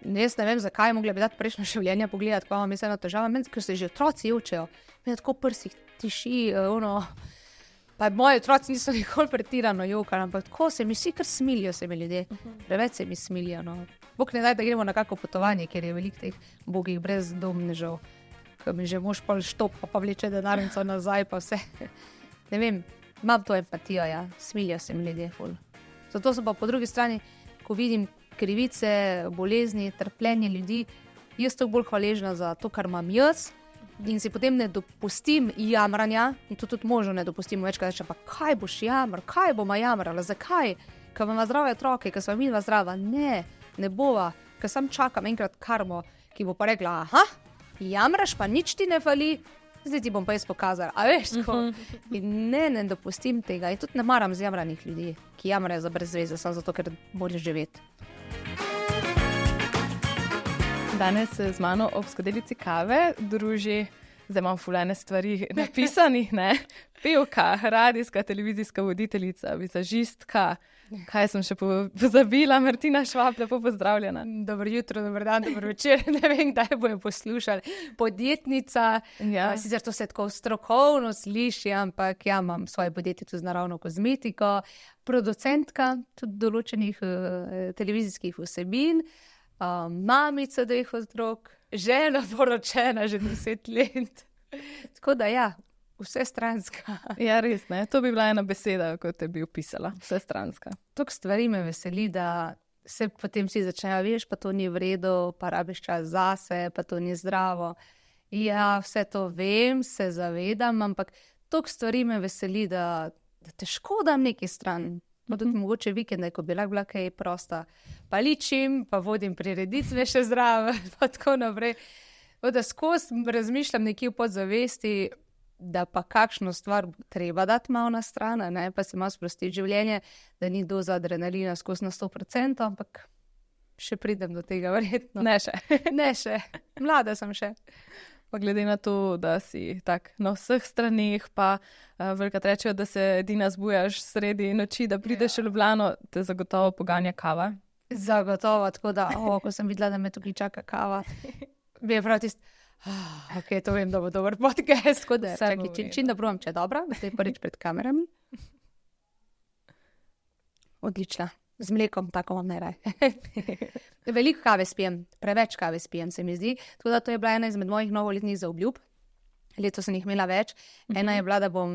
jaz ne vem, zakaj mogla bi dati prejšnjo življenje pogledati, ko imam eno težavo, ker se že otroci učejo. Meni tako prsih tiši, pa moji otroci niso nikoli pretirano jokali, ampak tako se mi vsi kar smilijo, se mi ljudje. Preveč se mi smilijo, no. Bog ne daj, da gremo na kako potovanje, ker je veliko teh bogih brezdomnežev, ko mi že mož pol štop, pa vleče denarnico nazaj, pa vse. Ne vem, imam to empatijo, ja, smilijo se mi ljudje ful. Zato sem pa po drugi strani, ko vidim krivice, bolezni, trpljenje ljudi, jaz to bolj hvaležna za to, kar imam jaz, in si potem ne dopustim jamranja, in to tudi možno ne dopustimo več, kaj reče, pa kaj boš jamral, kaj boma jamrala, zakaj? Ker ima zdrave otroke, ker sva midva zdrava. Ne bova, ker sam čakam enkrat karmo, ki bo pa rekla, aha, jamraš pa nič ti ne fali, zdaj ti bom pa jaz pokazala, a veš, tako. In ne dopustim tega, in tudi ne maram zjamranih ljudi, ki jamrajo za brez veze, samo zato, ker moraš živeti. Danes se z mano ob skodelici kave druži, zdaj imam fulane stvari napisanih, ne? Pevka, radijska, televizijska voditeljica, vizažistka, kaj sem še pozabila, Martina Švab, lepo pozdravljena. Dobro jutro, dober dan, dober večer, ne vem, kdaj bojo poslušali. Podjetnica, sicer to se tako strokovno sliši, ampak ja, imam svojo podjetnico z naravno kozmetiko, producentka tudi določenih televizijskih vsebin, mamica 2 otrok, žena poročena že 10 let. Tako da ja, vsestranska. Ja, res, ne? To bi bila ena beseda, kot te bi opisala. Vsestranska. Toliko stvari me veseli, da se potem vsi začnejo, veš, pa to ni v redu, pa rabiš čas zase, pa to ni zdravo. Ja, vse to vem, se zavedam, ampak toliko stvari me veseli, da težko dam nekaj stran. Pa tudi mogoče vikende, ko bi lahko bila kaj prosta. Pa ličim, pa vodim prireditve še zdrave, pa tako naprej. Da skozi razmišljam nekje v podzavesti, da pa kakšno stvar treba dati malo na stran, ne? Pa si malo sprostiti življenje, da ni doza adrenalina skozi na 100%, ampak še pridem do tega verjetno. Ne še. Ne še, mlada sem še. Pa glede na to, da si tak na vseh straneh, pa velikrat rečejo, da se edina zbujaš sredi noči, da prideš v Ljubljano, te zagotovo poganja kava. Zagotovo, tako da, ko sem videla, da me tukaj čaka kava, bi je prav tisti, ok, to vem, da bo dober podcast, tako da čim da provam, če je dobra, zdaj prvič pred kamerami. Odlična. Z mlekom, tako vam najraj. Veliko kave spijem, preveč kave spijem, se mi zdi. Tako da to je bila ena izmed mojih novoletnih zaobljub. Letos sem jih imela več. Ena je bila, da bom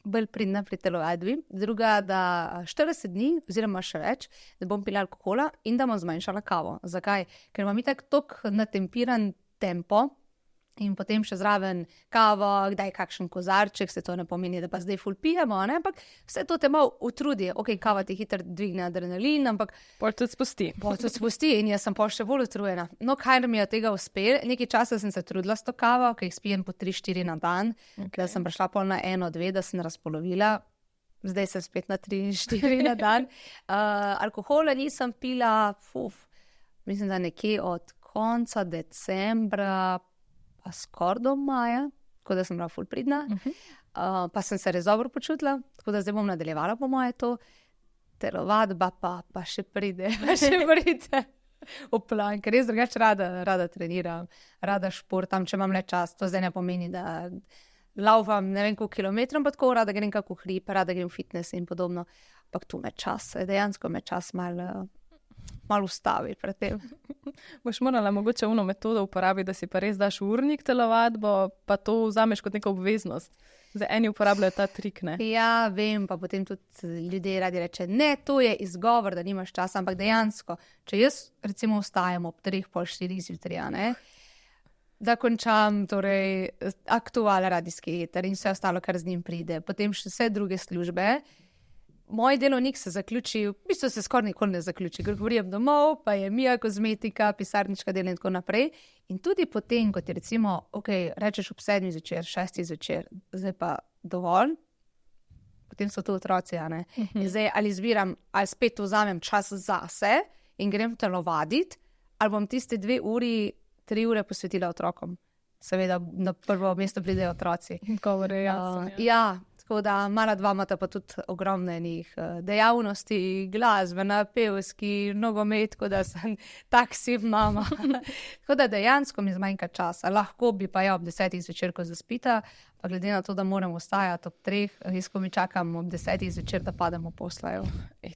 bolj pridna pri telovadbi. Druga, da 40 dni, oziroma še več, da bom pila alkohola in da bom zmanjšala kavo. Zakaj? Ker imam itak toliko natempiran tempo in potem še zraven kavo, kdaj kakšen kozarček, se to ne pomeni, da pa zdaj ful pijemo, ne? Ampak vse to te malo utrudi. Ok, kava ti hitro dvigne adrenalin, ampak pol tudi spusti. In jaz sem pol še bolj utrujena. No, kaj mi je od tega uspelo? Nekaj časa sem se trudila s to kavo, ki jih spijem po 3-4 na dan, da sem prišla pol na 1-2, da sem razpolovila. Zdaj sem spet na 3-4 na dan. Alkohola nisem pila, mislim, da nekje od konca decembra pa skoraj do maja, tako da sem bila ful pridna. Pa sem se res dobro počutila, tako da zdaj bom nadaljevala po moje to. Telovadba pa še pride, v plan, ker res drugače rada treniram, rada športam, če imam le čas. To zdaj ne pomeni, da laufam ne vem koliko kilometrov, pa tako rada grem kako hrib, rada grem v fitness in podobno. Ampak tu me čas, dejansko me čas malo ustavi pred tem. Boš morala mogoče uno metodo uporabiti, da si pa res daš urnik telovadbo, pa to vzameš kot neko obveznost. Zdaj eni uporabljajo ta trik, ne? Ja, vem, pa potem tudi ljudje radi reče, ne, to je izgovor, da nimaš časa, ampak dejansko, če jaz recimo vstajam ob 3-4 zjutraj, ne, da končam torej aktualen radijski eter in vse ostalo, kar z njim pride, potem še vse druge službe. Moj delovnik se zaključi, v bistvu se skoraj nikoli ne zaključi, ker govorim domov, pa je Mija kozmetika, pisarnička delo in tako naprej. In tudi potem, kot je recimo, ok, rečeš ob 7 zvečer, 6 zvečer, zdaj pa dovolj, potem so to otroci, ne. In zdaj ali izbiram, ali spet vzamem čas zase in grem telovaditi, ali bom tiste 2 uri, 3 ure posvetila otrokom. Seveda na prvo mesto pridejo otroci. Govore, jasno. Ja, Tako da mala dva imata pa tudi ogromno enih dejavnosti, glasbena, pevski, nogomet, tako da sem taksi mama. Tako da dejansko mi zmanjka časa. Lahko bi pa ob 10 zvečer, ko zaspita, pa glede na to, da moram ostajati ob 3, res ko mi čakam ob 10 zvečer, da pademo poslajo.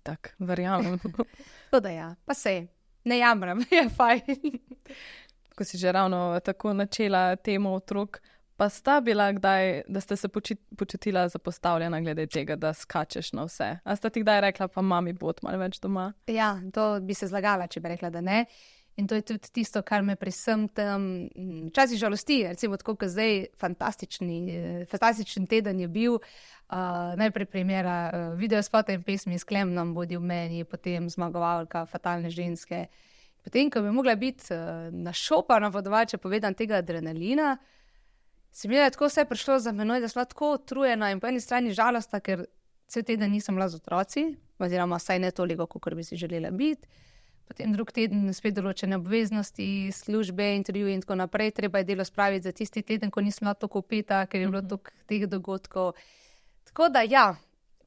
Tak, verjamem. Tako da ja, pa sej, ne jamram, je fajn. Ko si že ravno tako načela temo otrok, pa sta bila kdaj, da ste se počutila zapostavljena glede tega, da skačeš na vse? A sta ti kdaj rekla, pa mami bo malo več doma? Ja, to bi se zlagala, če bi rekla, da ne. In to je tudi tisto, kar me pri vsem tem včasih žalosti. Recimo, tako kot zdaj, fantastičen teden je bil. Najprej primera videospota in pesmi s Klemnom Bodi v meni, potem zmagovalka Fatalne ženske. Potem, ko bi mogla biti našopana, po domače povedan, tega adrenalina, se mi je tako vse prišlo za menoj, da sem bila tako utrujena in po eni strani žalostna, ker cel teden nisem bila z otroci, oziroma vsaj ne toliko, kot bi si želela biti. Potem drug teden spet določene obveznosti, službe, intervjuje in tako naprej. Treba je delo spraviti za tisti teden, ko nisem bila toliko upeta, ker je bilo toliko teh dogodkov. Tako da ja,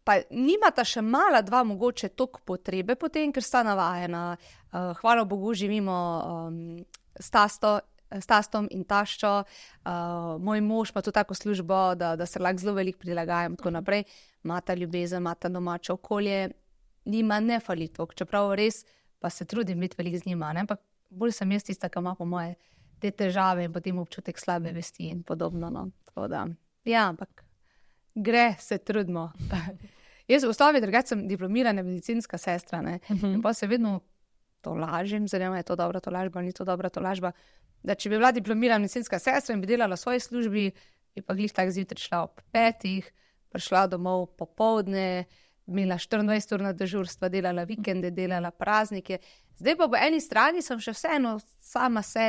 pa nimata še mala dva mogoče toliko potrebe potem, ker sta navajena. Hvala Bogu živimo s tastom in taščo. Moj mož pa tudi tako službo, da se lahko zelo veliko prilagajam in tako naprej. Mata ljubezen, mata domače okolje, nima ne fali toliko, čeprav res pa se trudim biti veliko z njima, ne? Ampak bolj sem jaz tista, ki ima po moje te težave in potem občutek slabe vesti in podobno. No. Tako da, ja, ampak gre, se trudimo. Jaz v osnovi drugače sem diplomirana medicinska sestra, ne? In pa se vedno tolažim, zanima je to dobra tolažba, ni to dobra tolažba, da če bi bila diplomirana medicinska sestra in bi delala v svoji službi, bi pa glih tak zjutraj šla ob 5, prišla domov popoldne, imela 24 ur na dežurstva, delala vikende, delala praznike. Zdaj pa po eni strani sem še vseeno sama se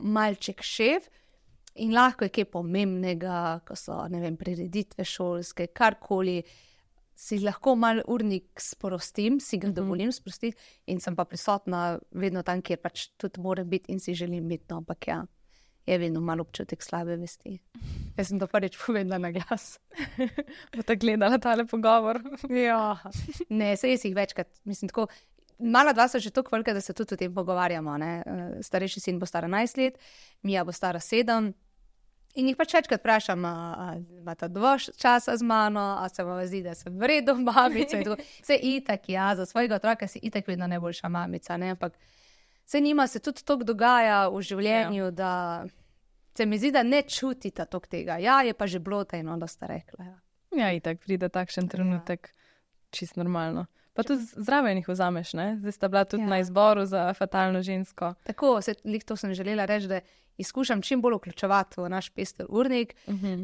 malček šef in lahko je kaj pomembnega, ko so, ne vem, prireditve šolske, karkoli, si lahko mal urnik sprostim, si ga dovolim sprostiti in sem pa prisotna vedno tam, kjer pač tudi moram biti in si želim biti, no, ampak ja, je vedno malo občutek slabe vesti. Jaz sem to prvič povedala na glas. Bo ta gledala tale pogovor? Ja, ne, saj jaz jih večkrat, mislim tako, mala dva so že toliko velika, da se tudi o tem pogovarjamo, ne. Starejši sin bo stara 11 let, Mija bo stara 7 in jih pač večkrat vprašam, a imata dovolj časa z mano, a se vam zdi, da sem v redu mamica in tako. Saj itak, ja, za svojega otroka si itak vedno najboljša mamica, ne, ampak se njima se tudi toliko dogaja v življenju, da se mi zdi, da ne čutita toliko tega. Ja, je pa že bilo tajno, da sta rekla. Ja, ja itak, pride takšen trenutek, čist normalno. Pa tudi zraven jih vzameš, ne? Zdaj sta bila tudi na izboru za Fatalno žensko. Tako, to sem želela reči, da izkušam čim bolj vključevati v naš pester urnik,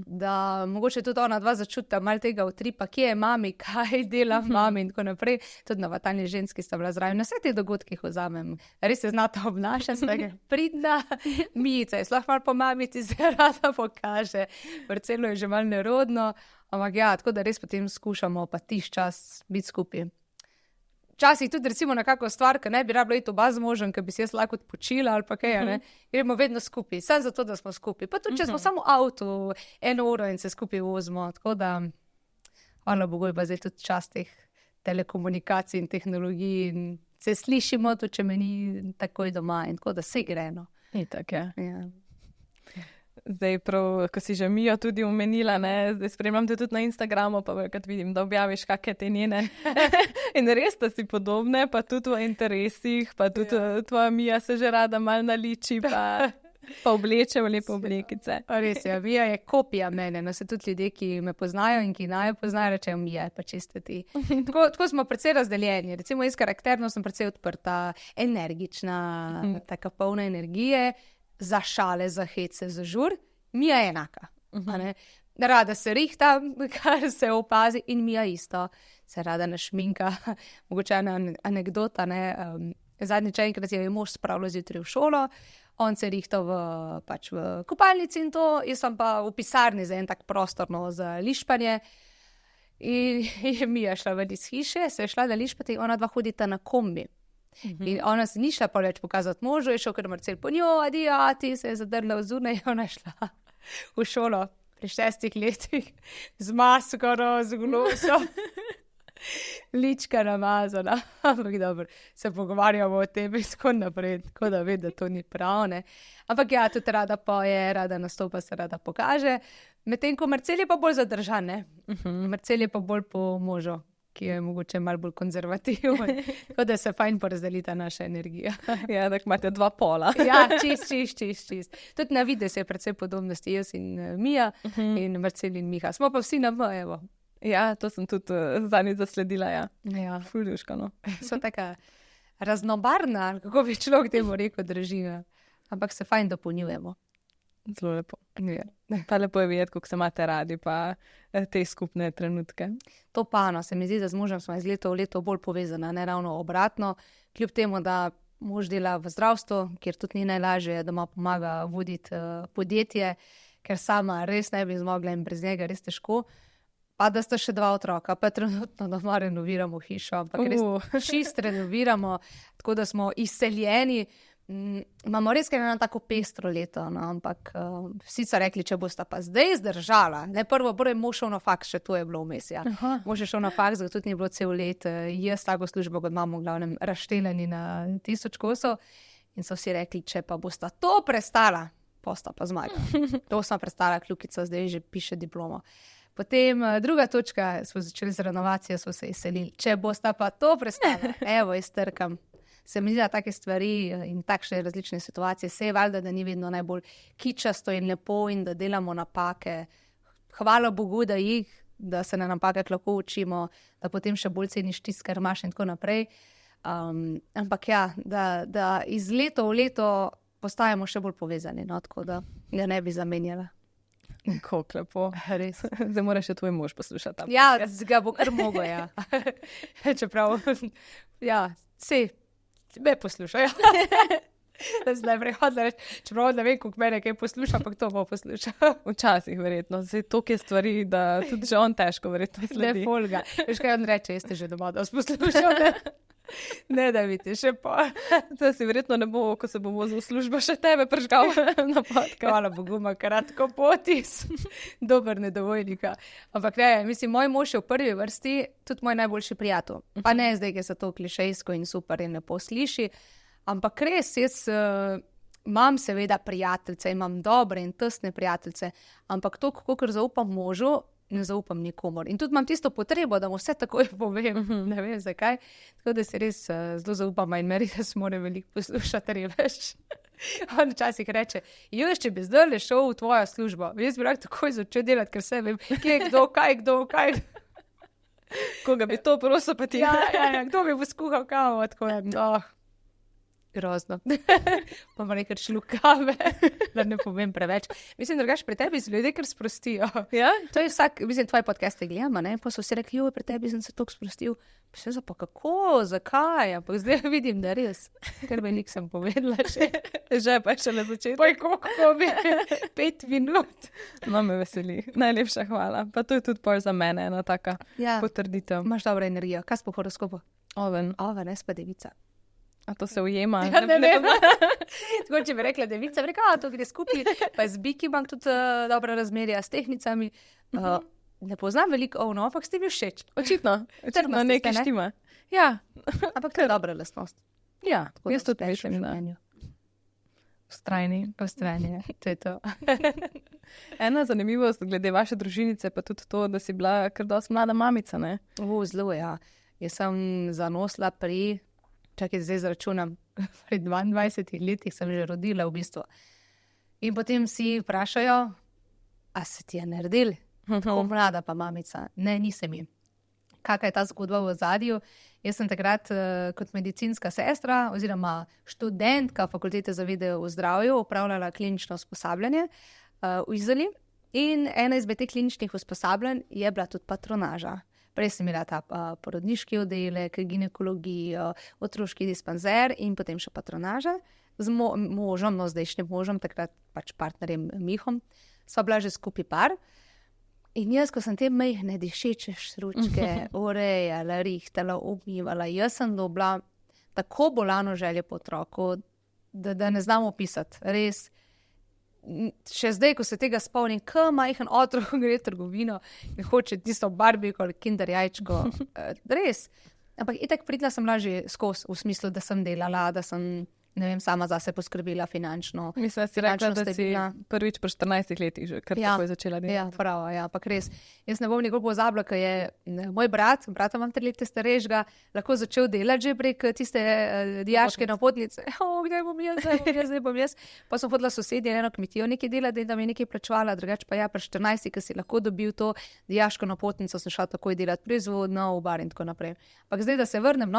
da mogoče tudi ona dva začuta malo tega utripa, kje je mami, kaj dela mami in tako naprej. Tudi na Fatalni ženski sta bila zraven. Na vse te dogodkih vzamem. Res se znata obnašati, svega pridna. Mijica je sploh malo po mamici, se rada pokaže. Parcelo je že malo nerodno. Ampak ja, tako da res potem skušamo pa tiš čas biti skupaj. Včasih tudi recimo na kakšno stvar, ki ne bi rabila iti oba z možem, ki bi si jaz lahko odpočila ali pa kaj, ne, gremo vedno skupaj, samo zato, da smo skupaj. Pa tudi, če smo samo v avtu 1 uro in se skupaj vozimo, tako da, hvala Bogu, je pa zdaj tudi čas teh telekomunikacij in tehnologij in se slišimo, tudi če me ni takoj doma in tako da se gre, no. Itak, ja. Zdaj prav, ko si že Mijo tudi omenila, ne, zdaj spremljam te tudi na Instagramu, pa velikrat vidim, da objaviš kakšne te njene. In res, da si podobne, pa tudi v interesih, pa tudi tvoja Mija se že rada malo naliči, pa obleče v lepe oblekice. Res je, Mija je kopija mene, no se tudi ljudje, ki me poznajo in ki naj poznajo, rečejo Mija, pa čiste ti. Tako smo precej razdeljeni, recimo jaz karakterno sem precej odprta, energična, taka polna energije, za šale, za hece, za žur, Mija je enaka. Rada se rihta, kar se opazi in Mija isto. Se rada našminka. Mogoče ena anekdota, ne. Zadnjič enkrat je mož spravljal zjutraj v šolo, on se rihtal v kopalnici in to, jaz sem pa v pisarni za en tak prostorno za lišpanje. In je Mija šla ven iz hiše, se je šla da lišpati in ona dva hodita na kombi. In ona se ni šla pa več pokazati možu, je šel kar Marcel po njo, adijo, ati, se je zadrla v zunaj in ona je šla v šolo. pri 6 letih, z maskaro, z glosom, lička namazana, ampak dobro, se pogovarjamo o tem in tako naprej, tako da ve, da to ni prav, ne. Ampak ja, tudi rada poje, rada nastopa, se rada pokaže, medtem ko Marcel je pa bolj zadržan, ne. Marcel je pa bolj po možu, ki je mogoče malo bolj konzervativen, tako da se fajn porazdelita naša energija. Ja, tako imate dva pola. Ja, čist. Tudi na videz je precej podobnosti, jaz in Mija in Marcel in Miha. Smo pa vsi na M, evo. Ja, to sem tudi zadnjič zasledila, ja. Ja. Fuljuška, no. So taka raznobarna, ali kako bi človek temu rekel, družina. Ampak se fajn dopolnjujemo. Zelo lepo. Ja. Pa lepo je videti, kako se imate radi, pa te skupne trenutke. To pa, no, se mi zdi, da z možem smo iz leta v leto bolj povezana, ne ravno obratno. Kljub temu, da mož dela v zdravstvu, kjer tudi ni najlažje, da ima pomaga voditi podjetje, ker sama res ne bi zmogla in brez njega res težko. Pa da sta še 2 otroka, pa trenutno doma renoviramo hišo, ampak res čist renoviramo, tako da smo izseljeni. Imamo res kaj na tako pestro leto, no, ampak vsi so rekli, če bosta pa zdaj zdržala, ne prvo je mož šel na faks, še to je bilo vmes, ja. Mož je šel na faks, zato tudi ni bilo cel let, jaz tako službo, kot imamo v glavnem razšteljeni na 1000 kosov in so vsi rekli, če pa bosta to prestala, posta pa zmaga. To sem prestala, kljukica zdaj že piše diplomo. Potem druga točka, smo začeli z renovacijo, smo se izselili. Če bosta pa to prestala, evo, jaz trkam. Se mi zdi, da take stvari in takšne različne situacije, se je valjda, da ni vedno najbolj kičasto in lepo in da delamo napake. Hvala Bogu, da jih, da se na napakah lahko učimo, da potem še bolj ceniš tisto, kar imaš in tako naprej. Ampak ja, da iz leta v leto postajamo še bolj povezani, no, tako da ga ne bi zamenjala. Kako lepo. Res. Zdaj moraš še tvoj mož poslušati. Ja, ga bo kar mogo, ja. Čeprav, ja, sej, me poslušajo. Zdaj prehodila reči, čeprav ne vem, koliko mene kaj posluša, ampak to bo poslušal. Včasih verjetno, zdaj toliko je stvari, da tudi že on težko verjetno sledi. Ne folga. Veš kaj on reče, jaz te že doma dosti poslušal, ne? Ne, da vidite, še pa. To si verjetno ne bo, ko se bo vozil v službo, še tebe pržgal na podcast. Hvala Bogu, ima kratko potis. Dober nedovoljnika. Ampak ne, mislim, moj mož je v prvi vrsti tudi moj najboljši prijatelj. Pa ne zdaj, ki se to klišejsko in super in lepo sliši, ampak res, jaz imam seveda prijateljice, imam dobre in tesne prijateljice, ampak to, kakor zaupam možu, ne zaupam nikomor. In tudi imam tisto potrebo, da mu vse takoj povem, ne vem zakaj. Tako da se res zelo zaupam in meri, da se mora veliko poslušati, ker je veš. On včasih reče, jaz, če bi zdaj šel v tvojo službo, jaz bi lahko takoj začel delati, ker se vem, kje je kdo, kaj. Koga bi to prosil, pa ti? Ja, kdo bi bo skuhal kavo, tako je, grozno. Pa ima nekaj šlukave, da ne povem preveč. Mislim, drugače pri tebi so ljudje, ker sprostijo. Ja? To je vsak, mislim, tvoje podcaste gledamo, ne? Pa so vsi rekli, pri tebi sem se toliko sprostil. Pa kako, zakaj? Ampak zdaj vidim, da res. Ker veliko sem povedala že. Že pa še na začetku. Pa je koliko bi? 5 minut. No, me veseli. Najlepša hvala. Pa to je tudi pol za mene ena taka potrditev. Imaš dobro energijo. Kaj po horoskopu? Oven. Oven, pa devica. A to se ujema? Ja, ne vem. Tako, če bi rekla devica, bi rekla, to gre skupaj. Pa z biki imam tudi dobra razmerja s tehnicami. Ne poznam veliko ovno, ampak ste mi všeč. Očitno nekaj štima. Ja. Ampak to je dobra lastnost. Ja, jaz tudi mislim, da. Vztrajni, to je to. Ena zanimivost glede vaše družinice pa tudi to, da si bila kar dosti mlada mamica, ne? Zelo, ja. Jaz sem zanosla čakaj, zdaj zračunam, pri 22 letih sem že rodila v bistvu. In potem si vprašajo, a se ti je naredil? Tako mlada pa mamica. Ne, nisem ji. Kakaj je ta zgodba v ozadju? Jaz sem takrat kot medicinska sestra oziroma študentka Fakultete za vede o zdravju upravljala klinično usposabljanje v Izoli. In ena izmed teh kliničnih usposabljanj je bila tudi patronaža. Prej sem imela ta porodniški oddelek, ginekologijo, otroški dispanzer in potem še patronaža z možom, no zdajšnjim možom, takrat pač partnerjem Mihom. Sva bila že skupaj par. In jaz, ko sem te majhne dišeče štručke urejala, rihtala, umivala, jaz sem dobila tako bolano željo po otroku, da ne znam opisati. Res, še zdaj, ko se tega spomnim, ko majhen otrok gre v trgovino in hoče tisto barbiko ali kinder jajčko. Res. Ampak itak pridla sem lažje skozi, v smislu, da sem delala, da sem, ne vem, sama zase poskrbela finančno. Mislim, da si rekla, da si prvič po 14 letih že kar tako je začela delati. Ja, prav, ja, pa res. Jaz ne bom nikoli pozabila, ker je moj brata imam 3 leta starejšega, lahko začel delati že prek tiste dijaške napotnice. Kdaj bom jaz? Pa sem hodila sosedje eno kmetijo nekaj delati, da mi je nekaj plačevala, drugače pa ja, pri 14, ki si lahko dobil to dijaško napotnico, sem šla takoj delati proizvodno, v bar in tako naprej. Ampak zdaj, da se vrnem,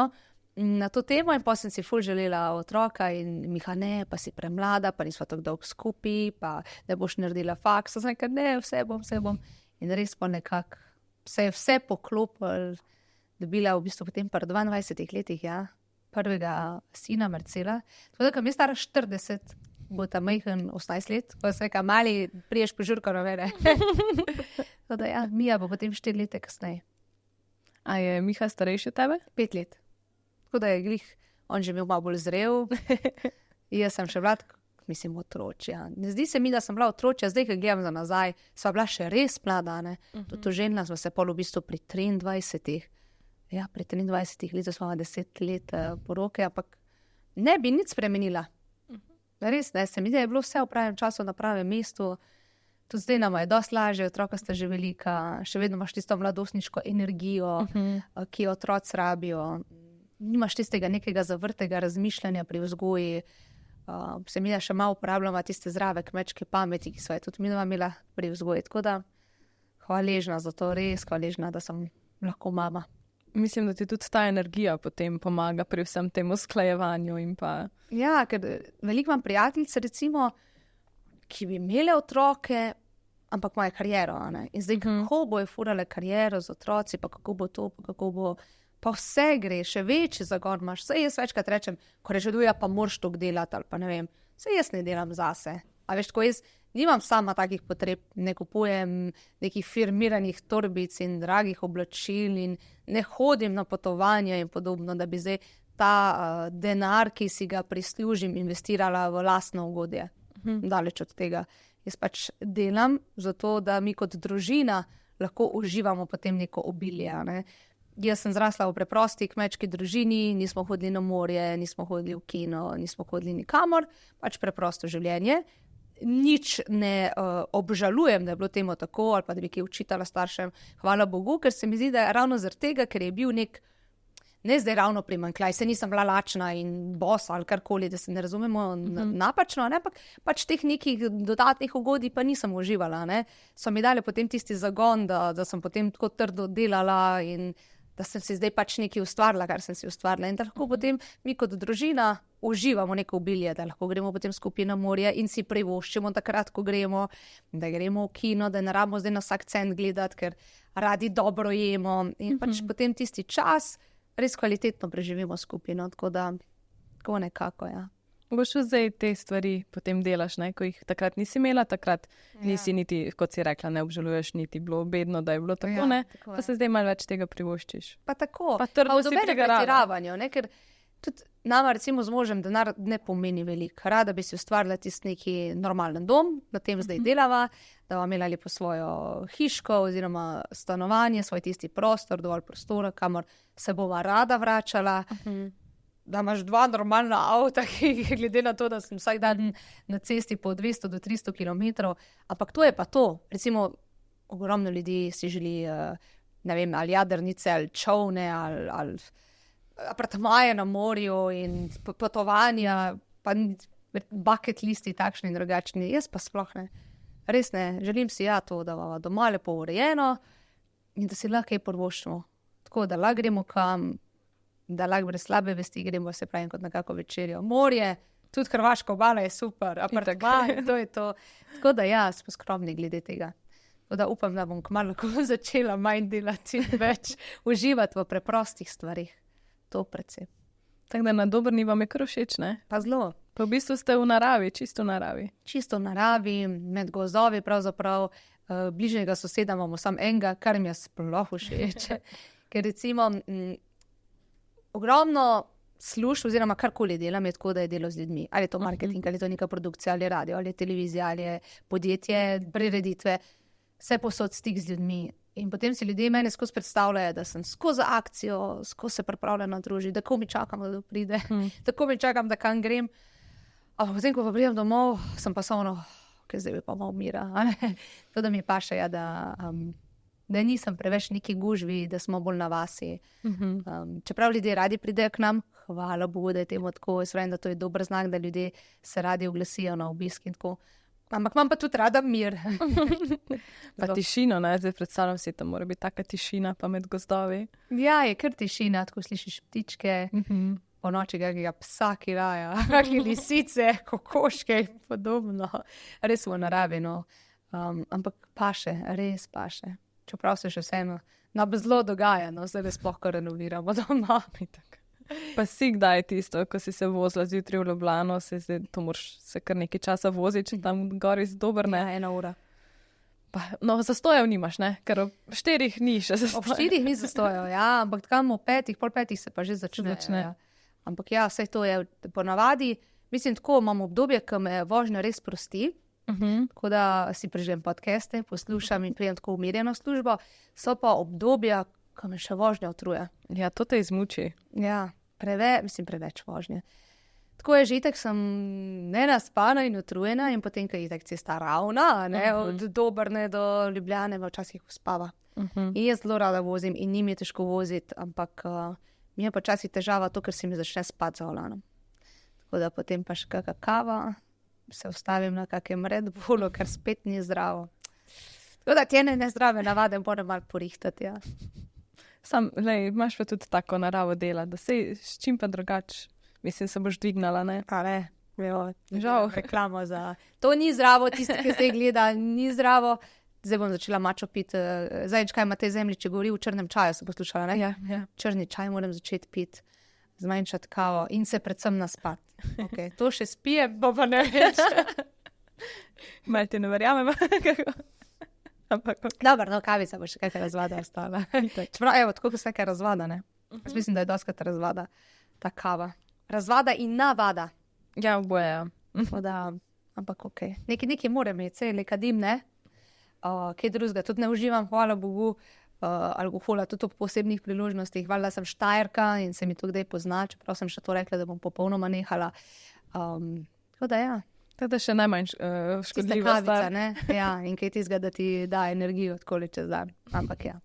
na to temo in pa sem si ful želela otroka in Miha ne, pa si premlada, pa nisva tako dolgo skupaj, pa ne boš naredila faks, sem rekla, ne, vse bom. In res pa nekako se je vse poklopilo, dobila v bistvu potem pri 22 letih, ja, prvega sina Marcela. Tako da, ko mi je stara 40, bo ta majhen 18 let, pa se reka, mali, priješ požurko na mene. Tako da, ja, Mija bo potem 4 leta kasneje. A je Miha starejši od tebe? 5 let. Tako da je glih, on že imel malo bolj zrel. Jaz sem še bila, mislim, otročja. Ne zdi se mi, da sem bila otročja, zdaj, ko gledam za nazaj, sva bila še res mlada, ne. To ženila smo se pol v bistvu pri 23. Ja, pri 23 letih smo 10 let poroke, ampak ne bi nič spremenila. Res, ne, se mi da je bilo vse v pravem času na pravem mestu. Tudi zdaj nam je dosti lažje, otroka sta že velika, še vedno imaš tisto mladostniško energijo, ki jo otroci rabijo. Nimaš tistega nekega zavrtega razmišljanja pri vzgoji. Se mi da še malo uporabljamo tiste zdrave kmečke pameti, ki so je tudi midva imela pri vzgoji. Tako da hvaležna za to, res hvaležna, da sem lahko mama. Mislim, da ti tudi ta energija potem pomaga pri vsem tem usklajevanju in pa... Ja, ker veliko imam prijateljice, recimo, ki bi imele otroke, ampak imajo kariero, ne. In zdaj, kako bojo furale kariero z otroci, pa kako bo to, pa kako bo... Pa vse gre, še večji zagon imaš. Saj jaz večkrat rečem, ko rečeduja, pa moraš to delati, ali pa ne vem. Saj jaz ne delam zase. A veš, ko jaz nimam sama takih potreb, ne kupujem nekih firmiranih torbic in dragih oblačil in ne hodim na potovanja in podobno, da bi zdaj ta denar, ki si ga prislužim, investirala v lastno ugodje. Daleč od tega. Jaz pač delam zato, da mi kot družina lahko uživamo potem neko obilje, ne. Jaz sem zrasla v preprosti kmečki družini, nismo hodili na morje, nismo hodili v kino, nismo hodili nikamor, pač preprosto življenje. Nič ne obžalujem, da je bilo temu tako, ali pa da bi kaj učitala staršem, hvala Bogu, ker se mi zdi, da je ravno zaradi tega, ker je bil ne zdaj ravno primanjkljaj, se nisem bila lačna in bosa ali karkoli, da se ne razumemo napačno, ne, pač teh nekih dodatnih ugodij pa nisem uživala, ne. So mi dali potem tisti zagon, da sem potem tako trdo delala in da sem si zdaj pač nekaj ustvarila, kar sem si ustvarila. In da lahko potem mi kot družina uživamo neko obilje, da lahko gremo potem skupaj na morje in si privoščimo takrat, ko gremo, da gremo v kino, da ne rabimo zdaj na vsak cent gledati, ker radi dobro jemo. In pač potem tisti čas res kvalitetno preživimo skupaj, no, tako da, tako nekako, ja. Boš zdaj te stvari potem delaš, ne, ko jih takrat nisi imela, takrat nisi niti, kot si rekla, ne obžaluješ, niti bilo bedno, da je bilo tako, ne, tako pa se zdaj malo več tega privoščiš. Pa tako, pa v dobenem pretiravanju, ne, ker tudi nama recimo z možem denar ne pomeni veliko. Rada bi si ustvarila tisti neki normalen dom, na tem zdaj delava, da bomo imeli po svojo hiško oziroma stanovanje, svoj tisti prostor, dovolj prostora, kamor se bova rada vračala. Da imaš 2 normalna avta, ki glede na to, da sem vsak dan na cesti po 200 do 300 kilometrov, ampak to je pa to. Recimo, ogromno ljudi si želi, ne vem, ali jadrnice, ali čolne, ali apartmaje na morju in potovanja, pa bucket listi takšni in drugačni. Jaz pa sploh ne. Res ne. Želim si to, da bomo doma lepo urejeno in da si lahko kaj privoščimo. Tako, da lahko gremo kam, da lahko brez slabe vesti gremo, se pravi, kot nekako večerjo. Morje, tudi hrvaška obala je super, apartma, to je to. Tako da ja, smo skromni glede tega. Tako da upam, da bom kmalu začela manj delati in več uživati v preprostih stvarih. To predvsem. Tako da na Dobrni vam je kar všeč, ne? Pa zelo. Pa v bistvu ste v naravi, čisto v naravi. Čisto v naravi, med gozdovi pravzaprav, bližnjega soseda imamo samo enega, kar mi je sploh všeč. Ker recimo ogromno služb oziroma karkoli delam, je tako, da je delo z ljudmi. Ali je to marketing, ali je to neka produkcija, ali je radio, ali je televizija, ali je podjetje, prireditve, vse posod stik z ljudmi. In potem si ljudje mene skozi predstavljajo, da sem skozi akcijo, skozi se pripravljena družiti, da ko mi čakam, da pride, tako mi čakam, da kam grem. Ampak potem, ko pa pridem domov, sem pa samo, okay, zdaj bi pa malo mira. To, da mi paše, ja, da nisem preveč neki gužvi, da smo bolj na vasi. Čeprav ljudje radi pridejo k nam, hvala Bogu, da je temu tako. Jaz vem, da to je dober znak, da ljudje se radi oglasijo na obisk in tako. Ampak imam pa tudi rada mir. Pa tišino, ne? Zdaj predstavljam si, da mora biti taka tišina pa med gozdovi. Ja, je kar tišina, tako slišiš ptičke, po noči kakega psa, ki raja, kakšne lisice, kokoške in podobno. Res v naravi, no. Ampak paše, res paše. Čeprav se še vseeno zelo dogaja, no, zdaj sploh kar renoviramo doma. Pa si kdaj tisto, ko si se vozila zjutraj v Ljubljano, to moraš se kar nekaj časa voziti, če tam gori dober, ne? Ja, 1 ura. Pa, no, zastojev nimaš, ne? Ker ob 4 ni še zastojev. Ob 4 ni zastojev, ja, ampak tam ob 5, pol 5 se pa že začne. Ja. Ampak ja, vse to je ponavadi, mislim, tako imam obdobje, ko me vožnja res prosti, tako da si preživim podcaste, poslušam in prijem tako umirjeno službo, so pa obdobja, ko me še vožnja utruje. Ja, to te izmuči. Ja. Preveč vožnje. Tako je že, itak sem nenaspana in utrujena in potem, ko je itak cesta ravna, ne, od Dobrne do Ljubljane, včasih uspava. In jaz zelo rada vozim in njim je težko voziti, ampak mi je počasih težava to, ker se mi začne spati za volanom. Tako da potem pa še kakšna kava, se ustavim na kakem Red Bullu, ker spet ni zdravo. Tako da te nezdrave navade moram malo porihtati, ja. Sam, lej, imaš pa tudi tako naravo dela, da se s čim pa drugače, mislim, se boš dvignala, ne? A ne, žal, reklamo za... To ni zdravo, tisti, ki zdaj gleda, ni zdravo. Zdaj bom začela mačo piti. Zdaj, kaj ima te zemlji, če govori v črnem čaju, se poslušala, ne? Ja. Črni čaj moram začeti piti, zmanjšati kavo in se predvsem naspati. Okay, to še spije, bo pa ne več. Mal ti ne verjamem, kako... Dobar, no, kavica bo še kakaj razvada ostala. Čeprav, evo, tako vse kaj razvada, ne? Jaz mislim, da je doskrat razvada ta kava. Razvada in navada. Ja, oboje. Ampak okej. Nekaj mora imeti, kadim, ne? Kaj drugega, tudi ne uživam, hvala Bogu, alkohola, tudi ob posebnih priložnostih. Valjda sem Štajerka in se mi to kdaj pozna, čeprav sem še to rekla, da bom popolnoma nehala. Tako da, ja. Tako da še najmanj škodljiva kavica, stvar. Ne? Ja, in kaj tizga, da ti da energijo odkoli čez dan. Ampak ja.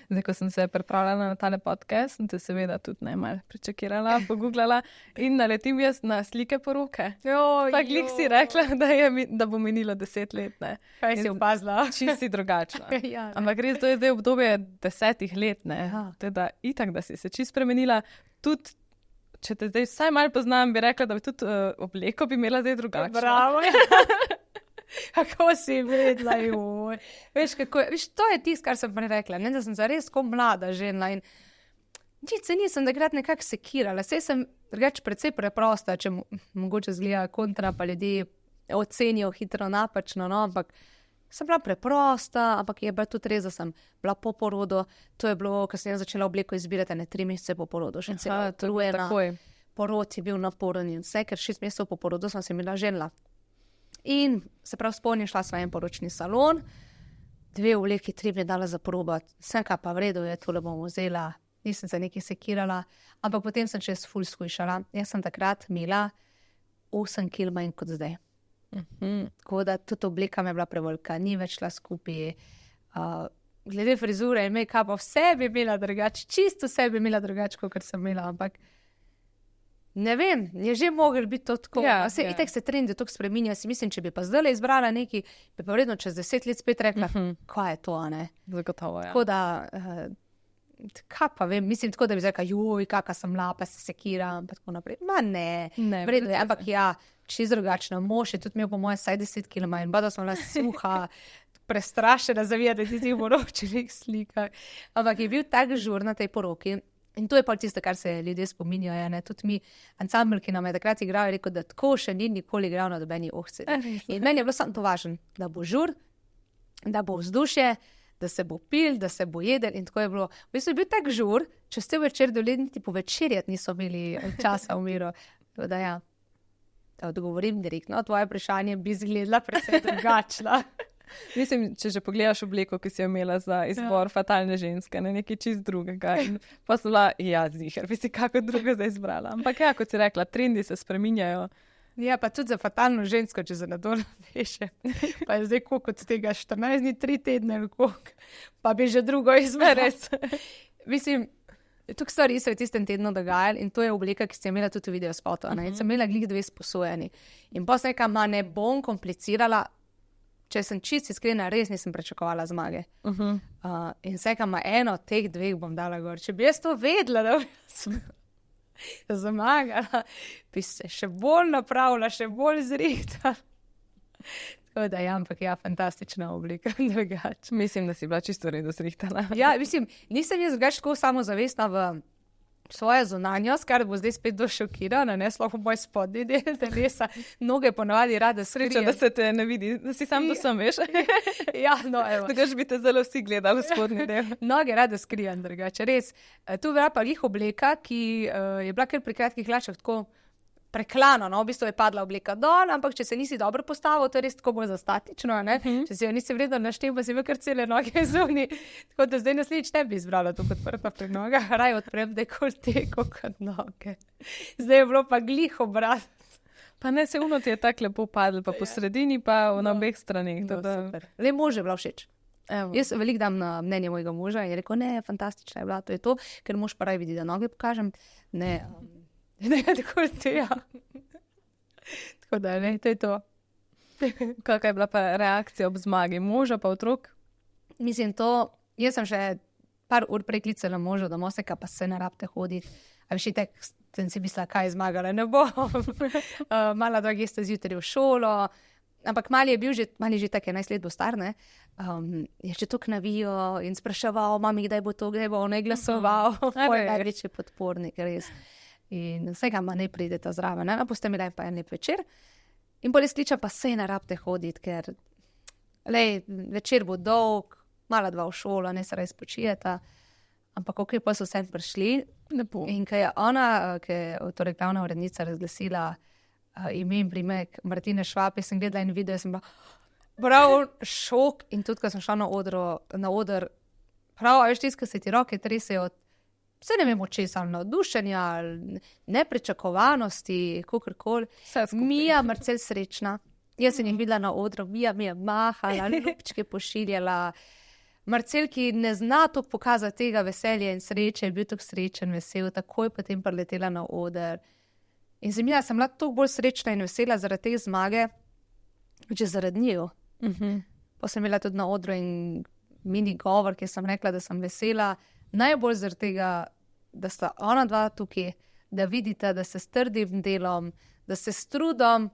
Zdaj, ko sem se pripravljala na tale podcast, sem te seveda tudi najmanj pričakirala, pogooglala in naletim jaz na slike poroke. Pa glih si rekla, da bo minilo 10 let, ne. Kaj si opazila? Čisti drugačna. Ja, ampak res, to je zdaj obdobje 10 let, ne. Teda itak, da si se čisto spremenila, tudi če te zdaj vsaj malo poznam, bi rekla, da bi tudi obleko bi imela zdaj drugačno. Bravo. Kako si vedela, joj. Veš, to je tisto, kar sem prej rekla. Ne, da sem zares ko mlada žena in se nisem takrat nekako sekirala. Sej sem drugače precej preprosta, če mogoče zgleda kontra, pa ljudje ocenijo hitro napačno, no, ampak sem bila preprosta, ampak je bila tudi res, da sem bila po porodu. To je bilo, ko sem začela obleko izbirati, 3 mesece po porodu. Še celo utrujena. Porod je bil naporen in vse, ker 6 mesecev po porodu sem se bila ženila. In se prav spomnim, šla sva en poročni salon, 2 obleki, 3 mi je dala za probati. Vsem, kaj pa v redu je, tole bom vzela. Nisem se nekaj sekirala, ampak potem sem čez ful skušala. Jaz sem takrat imela 8 kg manj kot zdaj. Tako da tudi obleka mi je bila prevelika, ni več šla skupaj. Glede frizure in make-upa, vse bi imela drugače, čisto vse bi imela drugače, kot sem imela, ampak ne vem, je že mogel biti to tako. Itak se trendi tako spreminja, si mislim, če bi pa zdaj izbrala neki, bi pa vredno čez 10 let spet rekla, kaj je to, a ne? Zagotovo, ja. Tako da, kaj pa vem, mislim tako, da bi rekla, joj, kakva sem lapa, se sekiram, pa tako naprej. Ma ne, vredno je, ampak ja, čisto drugačno. Mož je tudi imel po moje 10 kg in bada sem bila suha, prestrašena zavijati tistih poročenih slikah. Ampak je bil tak žur na tej poroki in to je pa tisto, kar se ljudje spominjajo, ne, tudi mi, ansambl, ki nam je takrat igral, je rekel, da tako še ni nikoli igral na dobeni ohci. In meni je bilo samo to važno, da bo žur, da bo vzdušje, da se bo pil, da se bo jedel in tako je bilo. V bistvu je bil tak žur, če ste večer doli, niti povečerjati niso imeli časa v miru. Tako da ja, da odgovorim direktno, tvoje vprašanje bi izgledala predvsem drugačna. Mislim, če že pogledaš obleko, ki si jo imela za izbor fatalne ženske, ne nekaj čist drugega. Pa so bila, ziher, bi si kako drugo zdaj izbrala. Ampak ja, kot si rekla, trendi se spreminjajo. Ja, pa tudi za fatalno žensko, če se na to naveše. Pa je zdaj koliko od tega 14 dni, 3 tedne, pa bi že drugo izbrala. Mislim, tukaj stvari so v tistem tednu dogajali in to je obleka, ki ste imela tudi v video spotu. Sem imela glih 2 sposojeni. In pa se nekaj ne bom komplicirala, če sem čisto iskrena, res nisem pričakovala zmage. In vse, kam eno od teh 2 bom dala gor. Če bi jaz to vedela, da sem zmagala, bi se še bolj napravila, še bolj zrihtala. Tako da ampak fantastična oblika. Drugače. Mislim, da si bila čisto redo zrihtala. Ja, mislim, nisem jaz drugače tako samozavestna v svojo zunanjost, kar bo zdaj spet došokirana, ne, sploh v moj spodnji del telesa. Noge ponavadi rada skrijem. Sreča, da se te ne vidi, da si sam to sam, veš. Ja, no, evo. Drugače bi te zelo vsi gledali v spodnji del. Noge rada skrijem, drugače, res. Tu je pa glih obleka, ki je bila kar pri kratkih hlačah tako preklano, no, v bistvu je padla obleka dol, ampak če se nisi dobro postavil, to je res tako bolj za statično, ne. Če si jo nisi vredno naštel, pa si imel kar cele noge zunaj. Tako da zdaj naslednjič ne bi izbrala to kot prva pri nogah, raj odprem dekolteko kot noge. Zdaj je bilo pa glih obrat. Pa ne, se uno ti je tako lepo padlo, pa po sredini, pa na obeh straneh. Super. Le mož je bila všeč. Evo. Jaz veliko dam na mnenje mojega moža in je rekel, ne, fantastična je bila, to je to, ker mož pa raj vidi, da noge pokažem. Ne, tako te, ja. Tako da, ne, to je to. Kakšna je bila pa reakcija ob zmagi moža pa otrok? Mislim, jaz sem še par ur prej klicala moža do Moseka, pa se ne rabite hoditi. A veš, tek, sem si mislila, kaj je zmagala, ne bo. Mala dva gesta zjutraj v šolo, ampak mali je že tak 11 let bo star, ne. Je še toliko navijo in spraševal, mami, kdaj bo to, kdaj bo on glasoval. Največji podpornik, res. In vsega ne pridete zraven, ne, boste imeli pa en lep večer. In bolj skliča pa se ne rabite hoditi, ker večer bo dolg, mala dva v šolo, ne se res počijeta, ampak ok, pa so vsem prišli. Lepo. In ko je ona, torej glavna urednica razglasila ime in priimek Martine Švab, sem gledala en video, sem bila prav šok in tudi, ko sem šla na oder, prav, a veš tisto, ko se ti roke tresejo, vse ne vem, česa, navdušenja, nepričakovanosti, kakorkoli. Mija, Marcel srečna. Jaz sem jih videla na odru, Mija mi je mahala, ljubčke pošiljala. Marcel, ki ne zna toliko pokazati tega veselja in sreče, je bil tako srečen, vesel, takoj potem preletela na oder. In sem bila toliko bolj srečna in vesela zaradi te zmage, že zaradi njiju. Pa sem imela tudi na odru in mini govor, ki sem rekla, da sem vesela, najbolj zaradi tega, da sta ona dva tukaj, da vidite, da se s trdim delom, da se s trudom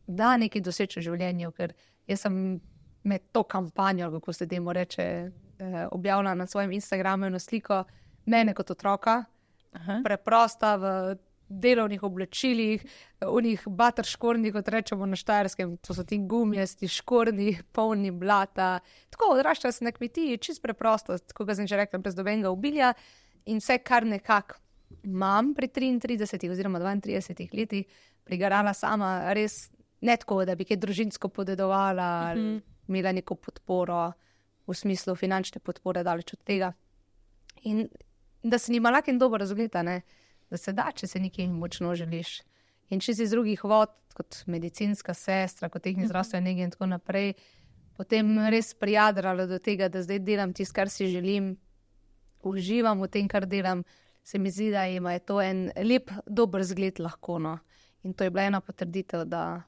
da nekaj doseči v življenju, ker jaz sem med to kampanjo, kako se temu reče, objavila na svojem Instagramu eno sliko mene kot otroka, preprosta v delovnih oblačilih, v njih bater škornji, kot rečemo na Štajerskem, to so ti gumijasti škornji, polni blata. Tako odraščala sem na kmetiji, čist preprosto, tako ga sem že rekla, brez dobenega obilja in vse kar nekako imam pri 33 oziroma 32 letih, prigarala sama, res ne tako, da bi kaj družinsko podedovala, imela neko podporo, v smislu finančne podpore, daleč od tega. In da se nima lak in dobro razgleda, ne? Da se da, če se nekaj močno želiš. In če si iz drugih vod, kot medicinska sestra, kot tehnik zdravstvene nege in tako naprej, potem res prijadrala do tega, da zdaj delam tisto, kar si želim, uživam v tem, kar delam, se mi zdi, da ima je to en lep, dober zgled lahko, no. In to je bila ena potrditev, da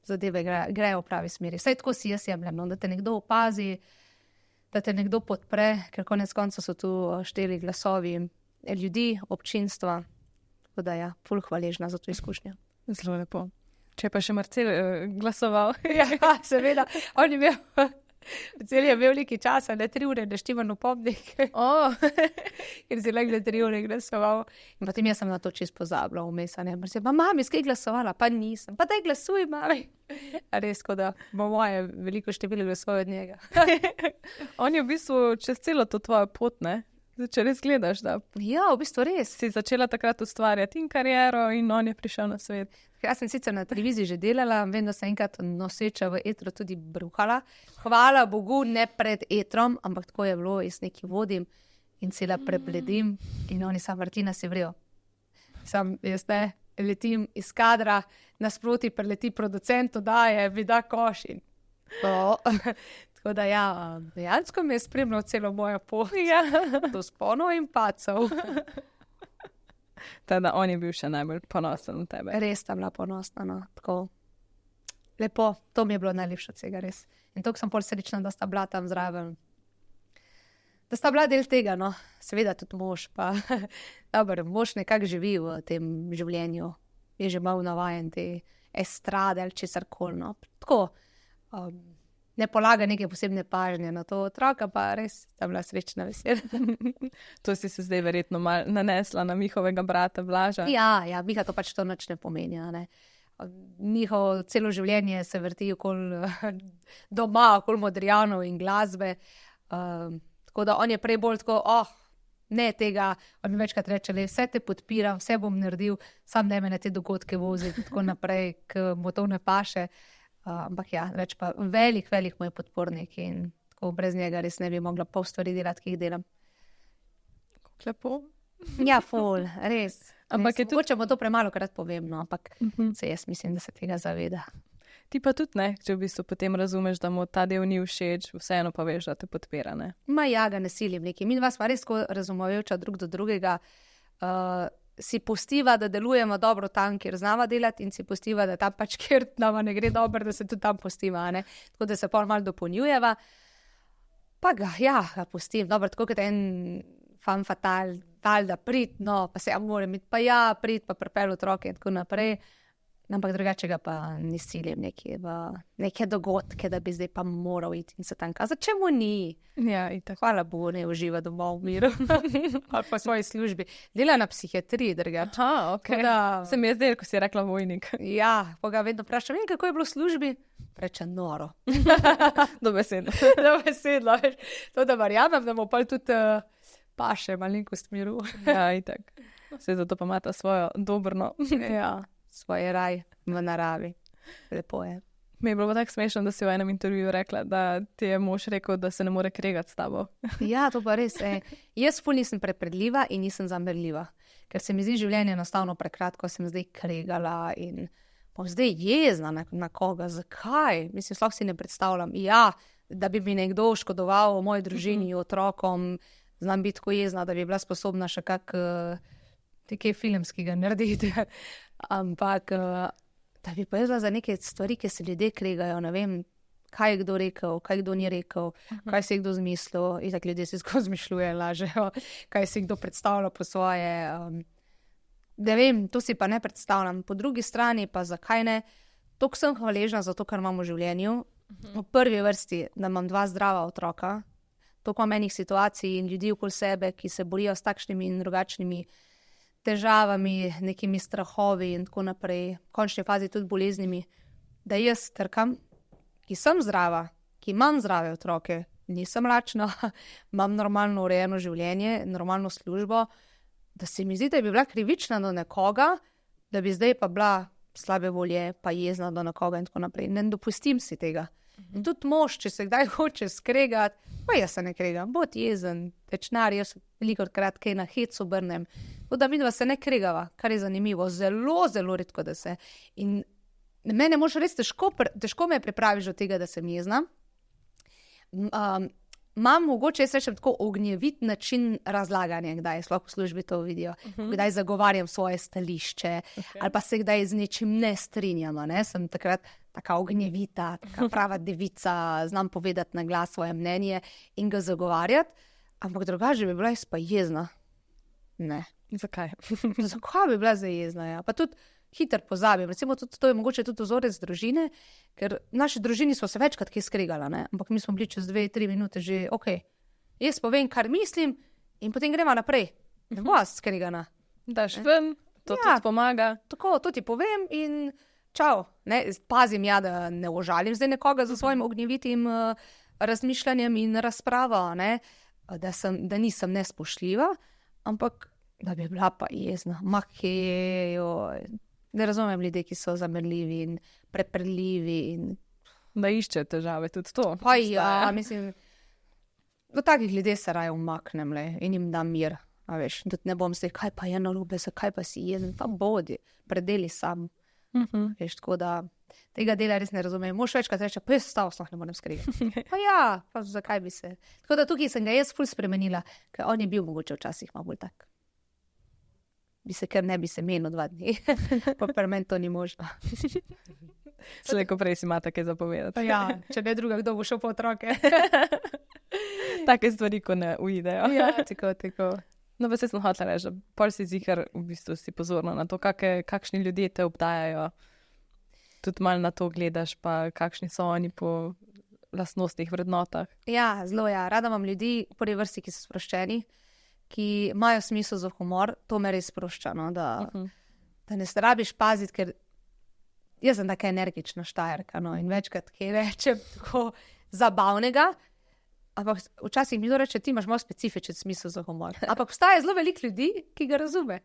zadeve grejo v pravi smeri. Vsaj tako si jaz jemljem, no, da te nekdo opazi, da te nekdo podpre, ker konec konca so tu 4 glasovi ljudi, občinstva. Tako da ja, ful hvaležna za to izkušnjo. Zelo lepo. Če pa še Marcel glasoval. Ja, seveda. On je imel Cel je imel nekaj časa, ne 3 ure, da štiman upomnik, ker si le 3 ure glasoval. In potem jaz sem na to čisto pozabila vmes, ne. Pa mami, skaj glasovala? Pa nisem. Pa daj glasuj, mami. Res, ko da bo moje veliko število glasov od njega. On je v bistvu čez celo to tvojo pot, ne? Zdaj, če res gledaš, da Ja, v bistvu res. si začela takrat ustvarjati in kariero in on je prišel na svet. Jaz sem sicer na televiziji že delala, vem, da sem enkrat noseča v etru tudi bruhala. Hvala Bogu, ne pred etrom, ampak tako je bilo, jaz nekaj vodim in cela prebledim in oni sam Martina se vrijo. Sam jaz ne letim iz kadra, nasproti preleti producent, daje, mi da koš in tako da ja, dejansko me je spremljal celo mojo pot, do sponov in pacov. Teda on je bil še najbolj ponosen v tebe. Res tam bila ponosna, no, tako lepo, to mi je bilo najlepše od vsega, res. In tako sem pol srečna, da sta bila tam zraven. Da sta bila del tega, no, seveda tudi mož, pa dobro, mož nekako živi v tem življenju, je že malo navajen te estrade ali česarkoli, no, tako, ne polaga neke posebne pažnje na to otroka, pa res sta bila srečna, vesela. To si se zdaj verjetno malo nanesla na Mihovega brata Blaža. Ja, Miha to pač to nič ne pomeni, a ne. Njihovo celo življenje se vrti okoli doma, okoli Modrijanov in glasbe, tako da on je prej bolj tako, ne tega, on mi večkrat reče, vse te podpiram, vse bom naredil, sam ne me na te dogodke vozi, tako naprej, k mu to ne paše. Ampak ja, reč pa velik moj podpornik in tako brez njega res ne bi mogla pol stvari delati, ki jih delam. Lepo. Ja, ful, res. Ampak je tudi... Mogoče mu to premalo krat povem, no, ampak se jaz mislim, da se tega zaveda. Ti pa tudi ne, če v bistvu potem razumeš, da mu ta del ni všeč, vseeno pa veš, da te podpira, ne? Ja, ga ne silim nekaj. Mi dva sva res razumevajoča drug do drugega, si pustiva, da delujemo dobro tam, kjer znava delati in si pustiva, da tam pač, kjer nama ne gre dobro, da se tudi tam pustiva, ne. Tako da se pol malo dopolnjujeva. Pa ga pustim. Dobro, tako kot en fan fatal, da prid, no, pa se moram iti, pa prid, pa pripelj otroke in tako naprej. Ampak drugače ga pa ne silim neke dogodke, da bi zdaj pa moral iti in se tam kazati. Čemu ni? Ja, itak. Hvala Bogu, ne uživa doma v miru. Ali pa v svoji službi. Dela na psihiatriji, drugače. Aha, ok. Da... Se mi je zdelo, ko si rekla vojnik. Ja, pa ga vedno vprašam, kako je bilo v službi? Reče noro. Dobesedno. Dobesedno, veš. To, da verjamem, da mu pa tudi paše malenkost miru. Ja, itak. Vse zato pa imata svojo dobrno. Ja. Svoj raj v naravi. Lepo je. Mi je bilo tako smešno, da si v enem intervjuju rekla, da ti je mož rekel, da se ne more kregati s tabo. Ja, to pa res. Jaz ful nisem prepredljiva in nisem zamerljiva. Ker se mi zdi življenje enostavno prekratko, sem zdaj kregala in bom zdaj jezna na koga. Zakaj? Mislim, sploh si ne predstavljam. Ja, da bi mi nekdo škodoval o moji družini, otrokom, znam biti tako jezna, da bi bila sposobna še nekaj filmskega narediti. Ampak, da bi pa jezla za neke stvari, ki se ljudje kregajo, ne vem, kaj je kdo rekel, kaj kdo ni rekel, kaj si je kdo zmislil, in tako ljudje si skozi zmišljuje, lažejo, kaj si kdo predstavlja po svoje. Ne vem, to si pa ne predstavljam. Po drugi strani pa zakaj ne, toliko sem hvaležna za to, kar imam v življenju. V prvi vrsti, da imam 2 zdrava otroka, toliko imam enih situacij in ljudi okoli sebe, ki se borijo s takšnimi in drugačnimi težavami, nekimi strahovi in tako naprej, v končni fazi tudi boleznimi, da jaz trkam, ki sem zdrava, ki imam zdrave otroke, nisem lačna, imam normalno urejeno življenje, normalno službo, da se mi zdi, da bi bila krivična do nekoga, da bi zdaj pa bila slabe volje, pa jezna do nekoga in tako naprej. Ne dopustim si tega. In tudi mož, če se kdaj hoče skregati, pa jaz se ne kregam, bod jezen, tečnar, jaz veliko krat kaj na hec obrnem. Da vidva se ne kregava, kar je zanimivo, zelo, zelo redko, da se. In mene mož res težko me pripraviš do tega, da sem jezna. Imam mogoče, jaz rečem tako, ognjevit način razlaganja, kdaj sploh v službi to vidijo, kdaj zagovarjam svoje stališče, ali pa se kdaj z nečim ne strinjam, ne? Sem takrat taka ognjevita, taka prava devica, znam povedati na glas svoje mnenje in ga zagovarjati, ampak drugače bi bila jaz pa jezna. Ne. Zakaj? Zakaj bi bila zdaj jezna, ja? Pa tudi hitro pozabim. Recimo, to je mogoče tudi vzorec družine, ker v naši družini smo se večkrat kje skregala, ne? Ampak mi smo bili čez 2-3 minute že, ok, jaz povem, kar mislim in potem gremo naprej. Ne bo skregana. Daš ven, to tudi pomaga. Tako, to ti povem in čau. Ne? Pazim da ne ožalim zdaj nekoga za svojim ognjevitim razmišljanjem in razpravo, ne? Da nisem nespoštljiva, ampak da bi bila pa jezna. Ne razumem ljudi, ki so zamerljivi in prepredljivi. Da iščejo težave, tudi to. Pa ja, mislim, do takih ljudi se raje umaknem in jim dam mir. A veš, tudi ne bom se, kaj pa je narobe, zakaj pa si jezen, pa bodi, predeli sam. Veš, tako da tega dela res ne razumem. Mož večkrat reče, pa jaz stav, ne morem skregati. Pa ja, pa zakaj bi se. Tako da tukaj sem ga jaz ful spremenila, ker on je bil mogoče včasih malo bolj tak. Ker ne bi se menil 2 dni. Pa pri meni to ni možno. Slejko prej si ima take zapovedati. Ja, če ne druga, kdo bo šel po otroke. Take stvari, ko ne uidejo. Ja, tako. No, pa se sem hotela reči, da pol si zihar v bistvu si pozorna na to, kakšni ljudje te obdajajo. Tudi malo na to gledaš, pa kakšni so oni po lastnostnih vrednotah. Ja, zelo ja. Rada imam ljudi v prvi vrsti, ki so sproščeni, ki imajo smisel za humor. To me res sprošča, no? Da ne se rabiš paziti, ker jaz sem taka energična Štajerka, no? In večkrat kaj rečem tako zabavnega, ampak včasih mi to reče, ti imaš malo specifičen smisel za humor. Ampak obstaja zelo veliko ljudi, ki ga razume.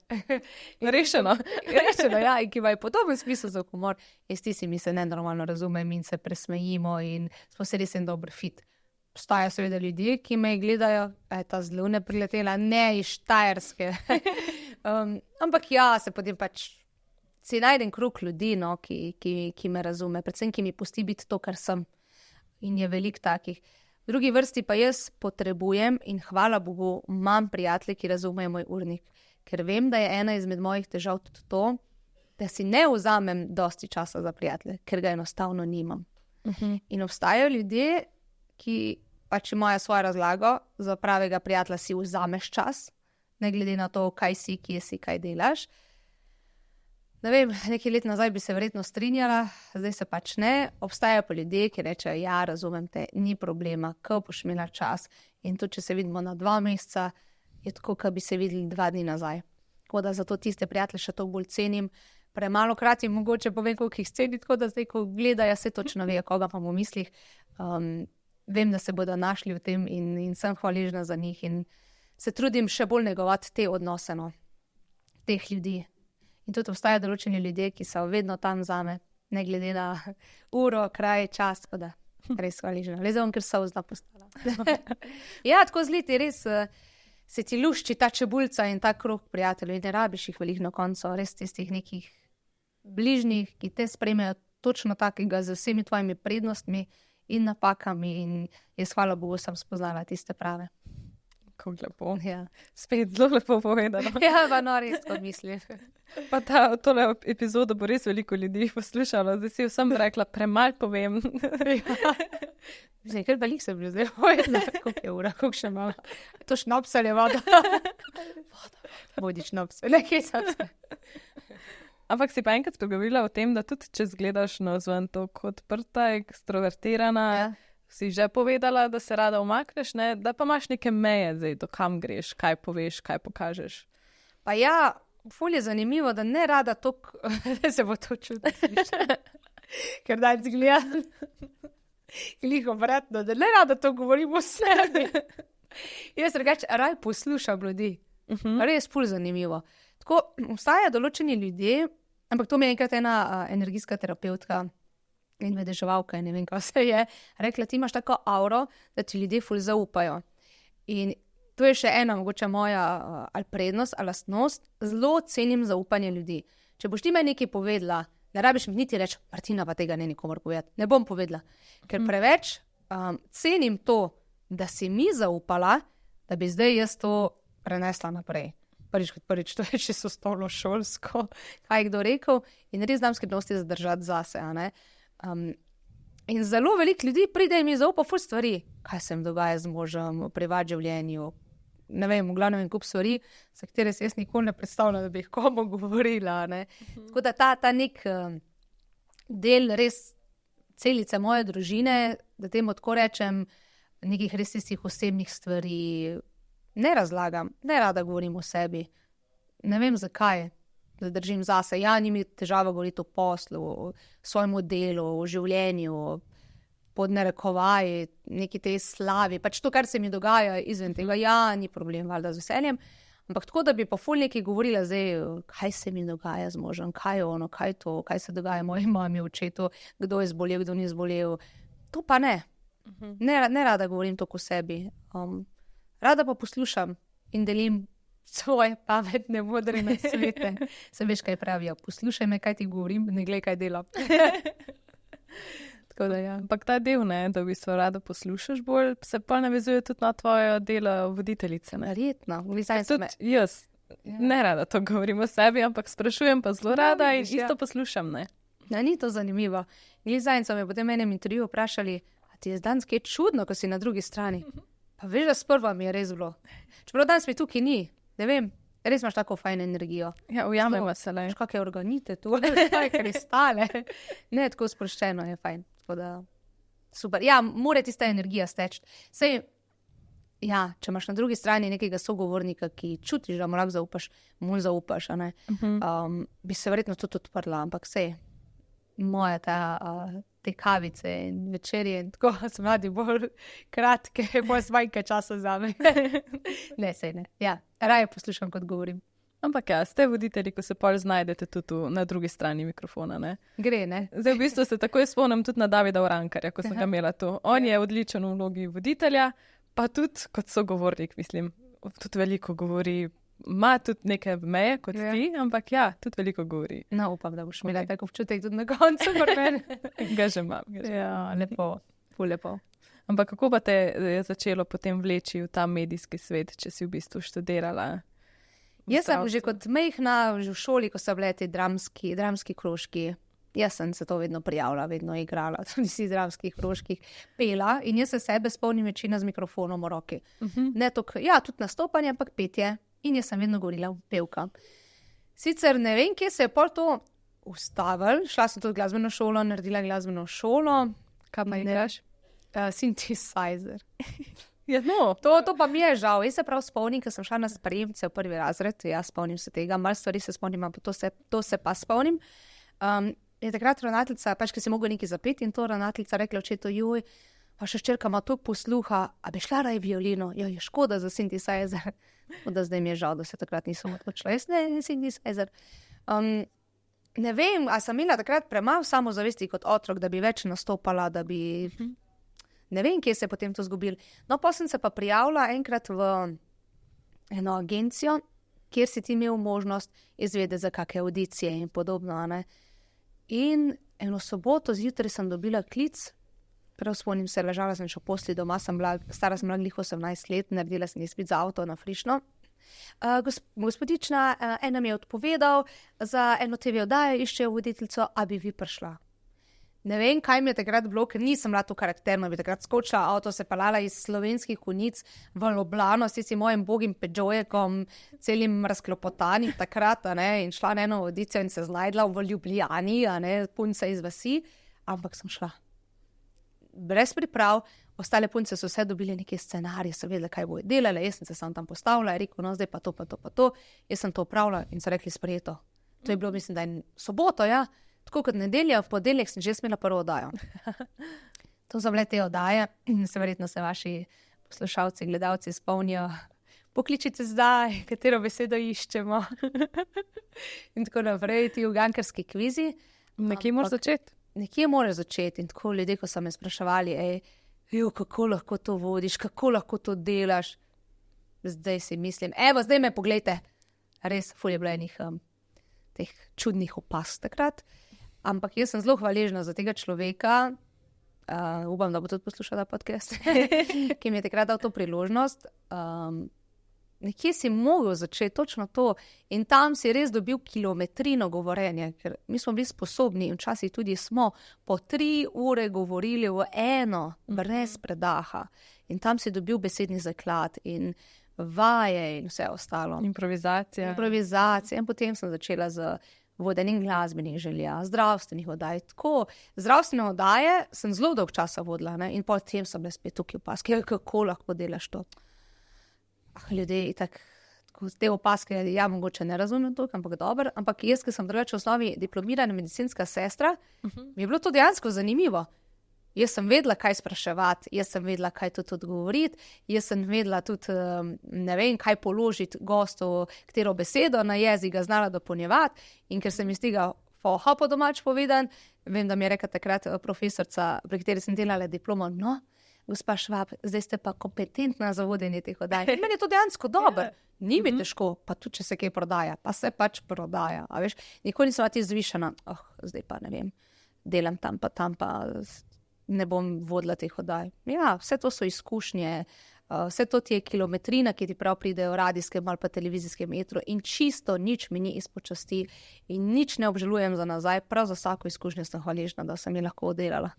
Rešeno. Rešeno, ja, in ki imajo podoben smisel za humor. Jaz ti si mi se nenormalno razumem in se presmejimo in smo se res en dober fit. Obstajajo seveda ljudje, ki me gledajo, ta zelo ne priletela, ne iz Štajerske. Ampak ja, se potem pač si najdem krug ljudi, no, ki me razume, predvsem, ki mi pusti biti to, kar sem. In je veliko takih. V drugi vrsti pa jaz potrebujem in hvala Bogu imam prijatelje, ki razumejo moj urnik. Ker vem, da je ena izmed mojih težav tudi to, da si ne vzamem dosti časa za prijatelje, ker ga enostavno nimam. In obstajajo ljudje, ki pač imajo svojo razlago, za pravega prijatelja si vzameš čas, ne glede na to, kaj si, kje si, kaj delaš. Ne vem, nekaj let nazaj bi se verjetno strinjala, zdaj se pač ne. Obstajajo pa ljudje, ki rečejo, ja, razumem te, ni problema, ko boš imela čas. In tudi, če se vidimo na 2 meseca, je tako, kot bi se videli 2 dni nazaj. Tako da zato tiste prijatelje še toliko bolj cenim. Premalokrat jim mogoče povem, koliko jih ceni, tako da zdaj, ko gledajo, se točno vejo, koga pa v mislih. Vem, da se bodo našli v tem in sem hvaležna za njih. In se trudim še bolj negovati te odnose, no, teh ljudi. In tudi obstajajo določeni ljudje, ki so vedno tam zame, ne glede na uro, kraj, čas, tako da res hvaležna. Le zdaj bom kar solzna postala. Ja, tako zliti, res se ti lušči ta čebulca in ta krog prijateljev in ne rabiš jih veliko na koncu, res tistih nekih bližnjih, ki te sprejmejo točno takega z vsemi tvojimi prednostmi in napakami in jaz hvala Bogu sem spoznala tiste prave. Kako lepo. Ja. Spet zelo lepo povedano. Ja, pa no, res to mislim. Pa tole epizodo bo res veliko ljudi poslušalo, zdaj si vsem rekla, premalo povem. Zdaj, ker veliko sem bil zdaj povedala, koliko je ura, koliko še malo. To šnops ali voda? Voda. Vodi šnops, nekaj sem se. Ampak si pa enkrat spregovorila o tem, da tudi če zgledaš navzven tako odprta, ekstrovertirana, si že povedala, da se rada umakneš, ne? Da pa imaš neke meje zdaj, do kam greš, kaj poveš, kaj pokažeš. Pa ja, ful je zanimivo, da ne rada toliko, se bo to čudno slišati, ker daj zgleda, gliho vratno, da ne rada to govorim o sebi. Jaz reč, raj poslušam ljudi, res ful zanimivo. Tako, obstajajo določeni ljudje, ampak to mi je enkrat ena energijska terapeutka in vedeževalka in ne vem, kaj se je, rekla, ti imaš tako auro, da ti ljudje ful zaupajo. In to je še ena mogoče moja ali prednost, ali lastnost, zelo cenim zaupanje ljudi. Če boš ti meni nekaj povedala, ne rabiš mi niti reči, Martina pa tega ne nikomor povedati, ne bom povedala, ker preveč cenim to, da si mi zaupala, da bi zdaj jaz to prenesla naprej. Prvič, to je čisto stolno šolsko, kaj je kdo rekel, in res znam skrivnosti zadržati zase, a ne. In zelo veliko ljudi pride in mi zaupa ful stvari, kaj se jim dogaja z možem, v privat življenju, ne vem, v glavnem en kup stvari, za katere se jaz nikoli ne predstavljam, da bi jih komu govorila, ne. Tako da ta nek del res celice moje družine, da temu tako rečem, nekih res tistih osebnih stvari ne razlagam, ne rada govorim o sebi. Ne vem zakaj, da držim zase. Ja, ni mi težava govoriti o poslu, o svojem delu, o življenju, pod narekovaji, neki tej slavi. Pač to, kar se mi dogaja izven tega, ja, ni problem, valjda z veseljem. Ampak tako, da bi pa ful nekaj govorila zdaj, kaj se mi dogaja z možem, kaj je ono, kaj to, kaj se dogaja moji mami, očetu, kdo je zbolel, kdo ni zbolel. To pa ne. Ne rada govorim toliko o sebi. Rada pa poslušam in delim svoje pametne, modre nasvete. Se veš, kaj pravijo. Poslušaj me, kaj ti govorim, ne glej, kaj delam. Tako da ja. Ampak ta del, ne, da v bistvu rada poslušaš bolj, se pa navezuje tudi na tvoje delo voditeljice. Verjetno. Jaz ne rada to govorim o sebi, ampak sprašujem pa zelo rada in isto poslušam, ne. Ja, ni to zanimivo. Glizajn so me potem v enem intervjuju vprašali, a ti je danes kaj čudno, ko si na drugi strani? Pa veš, da sprva mi je res bilo. Čeprav danes mi tukaj ni, ne vem, res imaš tako fajn energijo. Ja, ujamemo se, le. Kakšne organite tu, kaj kristale. Ne, tako sproščeno je fajn. Tako da, super. Ja, mora tista energija steči. Sej, ja, če imaš na drugi strani nekega sogovornika, ki čutiš, da mu lahko zaupaš, mu zaupaš, a ne, bi se verjetno tudi odprla, ampak sej, moje te kavice in večerje in tako so mladi bolj kratke, bolj zmanjka časa zame. Ne, sej ne. Ja, raje poslušam, kot govorim. Ampak ja, ste voditelji, ko se pol znajdete tudi na drugi strani mikrofona, ne? Gre, ne? Zdaj v bistvu se takoj spomnim tudi na Davida Urankarja, ko sem ga imela tu. On je odličen v vlogi voditelja, pa tudi kot sogovornik, mislim, tudi veliko govori. Ima tudi neke meje kot ti, ampak ja, tudi veliko govori. No, upam, da boš imela tako občutek tudi na koncu. Ga že imam. Ja, lepo, ful lepo. Ampak kako pa te je začelo potem vleči v ta medijski svet, če si v bistvu študirala? Jaz sem že kot majhna, že v šoli, ko so bile te dramski krožki, jaz sem se to vedno prijavila, vedno igrala, tudi si dramskih krožkih pela in jaz se sebe spomnim večina z mikrofonom v roki. Ne toliko, ja, tudi nastopanje, ampak petje. In jaz sem vedno govorila pevka. Sicer ne vem, kje se je pol to ustavil. Šla sem tudi v glasbeno šolo, naredila glasbeno šolo. Kaj pa igraš? Synthesizer. Ja, no. To pa mi je žal. Jaz se prav spomnim, ker sem šla na sprejemce v prvi razred. Ja, spomnim se tega. Malo stvari se spomnim, ampak to se pa spomnim. Je takrat ravnateljica, pač, ker si mogla nekaj zapeti in to ravnateljica rekla očetu, joj, pa še ščerka ima toliko posluha, a bi šla raje violino? Jo, je škoda za synthesizer. Da zdaj mi je žal, da se takrat nisem odločila. Jaz ne synthesizer. Ne vem, a sem imela takrat premalo samozavesti kot otrok, da bi več nastopala, da bi... Ne vem, kje se je potem to zgubilo. No, pa sem se pa prijavila enkrat v eno agencijo, kjer si ti imel možnost izvedeti za kakšne audicije in podobno, ne. In eno soboto zjutraj sem dobila klic, prav spomnim se, ležala sem še v posli doma, stara sem bila glih 18 let, naredila sem izpit za avto na Frišno. Gospodična, ena mi je odpovedal, za eno TV oddajo iščejo voditeljico, a bi vi prišla. Ne vem, kaj mi je takrat bilo, ker nisem bila to karakterno, bi takrat skočila, avto se pelala iz Slovenskih Konjic v Ljubljano, s tistim mojim bogim Peugeotom, celim razklopotanim takrat, a ne, in šla na eno audicijo in se znajdla v Ljubljani, a ne, punca iz vasi, ampak sem šla. Brez priprav, ostale punce so vse dobili neke scenarije, so vedele, kaj bojo delale, jaz sem se sam tam postavila, je rekel, no, zdaj pa to, jaz sem to opravila in so rekli sprejeto. To je bilo, mislim, da je soboto, ja, tako kot nedelja, v ponedeljek sem že smela prvo oddajo. To so bile te oddaje in verjetno se vaši poslušalci, gledalci spomnijo, pokličite zdaj, katero besedo iščemo. In tako naprej, ti ugankarski kvizi. Nekje moraš začeti. Nekje moraš začeti in tako ljudje, ko so me spraševali, kako lahko to vodiš, kako lahko to delaš. Zdaj si mislim, evo, zdaj me poglejte. Res, ful je bilo enih teh čudnih opaz takrat. Ampak jaz sem zelo hvaležna za tega človeka, upam, da bo tudi poslušala podcast, ki mi je takrat dal to priložnost. Nekje si mogel začeti točno to in tam si res dobil kilometrino govorenja, ker mi smo bili sposobni in včasih tudi smo po 3 ure govorili v eno, brez predaha. In tam si dobil besedni zaklad in vaje in vse ostalo. Improvizacija. In potem sem začela z vodenjem glasbenih želja, zdravstvenih oddaj. Tako, zdravstvene oddaje sem zelo dolgo časa vodila, ne? In potem sem bila spet tukaj v opaski, kako lahko delaš to. Ljudje tako te opaske, ja, mogoče ne razumem to, ampak dobro, ampak jaz, ki sem drugače v osnovi diplomirana medicinska sestra, mi je bilo to dejansko zanimivo. Jaz sem vedela, kaj spraševati, jaz sem vedela, kaj tudi odgovoriti, jaz sem vedela tudi, ne vem, kaj položiti gostu, katero besedo na jezik ga znala dopolnjevati. In ker sem iz tega foha po domač povedan, vem, da mi je rekla takrat profesorca, pri kateri sem delala diplomo, no, gospa Švab, zdaj ste pa kompetentna za vodenje teh oddaj. Meni je to dejansko dobro. Ni mi težko, pa tudi, če se kaj prodaja, pa se pač prodaja. A veš, nikoli nisem ti zvišena, zdaj pa ne vem, delam tam pa ne bom vodila teh oddaj. Ja, vse to so izkušnje, vse to ti je kilometrina, ki ti prav pridejo v radijskem ali pa televizijskem etru in čisto nič mi ni izpod časti in nič ne obžalujem za nazaj, prav za vsako izkušnjo sem hvaležna, da sem jo lahko oddelala.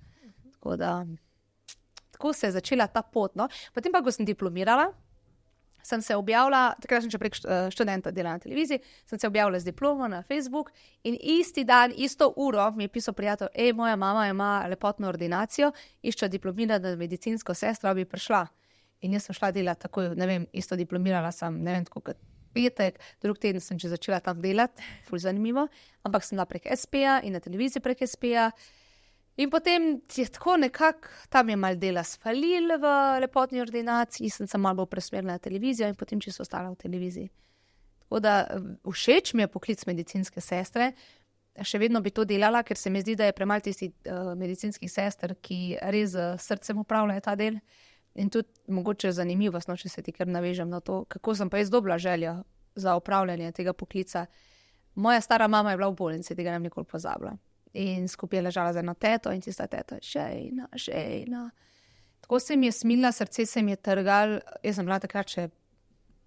Tako se je začela ta pot. No. Potem pa, ko sem diplomirala, sem se objavila, takrat sem še prek študenta delala na televiziji, sem se objavila z diplomo na Facebook in isti dan, isto uro mi je pisal prijatelj, moja mama ima lepotno ordinacijo, išče diplomirano medicinsko sestro, bi prišla. In jaz sem šla delati takoj, ne vem, isto diplomirala sem, ne vem, tako kot petek, drug teden sem že začela tam delati, ful zanimivo, ampak sem bila prek SP-ja in na televiziji prek SP-ja. In potem je tako nekako, tam je malo dela sfalil v lepotni ordinaciji, sem se malo bolj presmerila na televizijo in potem čisto ostala v televiziji. Tako da všeč mi je poklic medicinske sestre, še vedno bi to delala, ker se mi zdi, da je premalo tistih medicinskih sester, ki res z srcem upravljajo ta del. In tudi mogoče zanimivost, no, če se ti kar navežem na to, kako sem pa jaz dobila željo za upravljanje tega poklica. Moja stara mama je bila v bolnici, tega nem nikoli pozabila. In skupaj je ležala z eno teto in tista teta, žejna. Tako se mi je smilila, srce se mi je trgal, jaz sem bila takrat še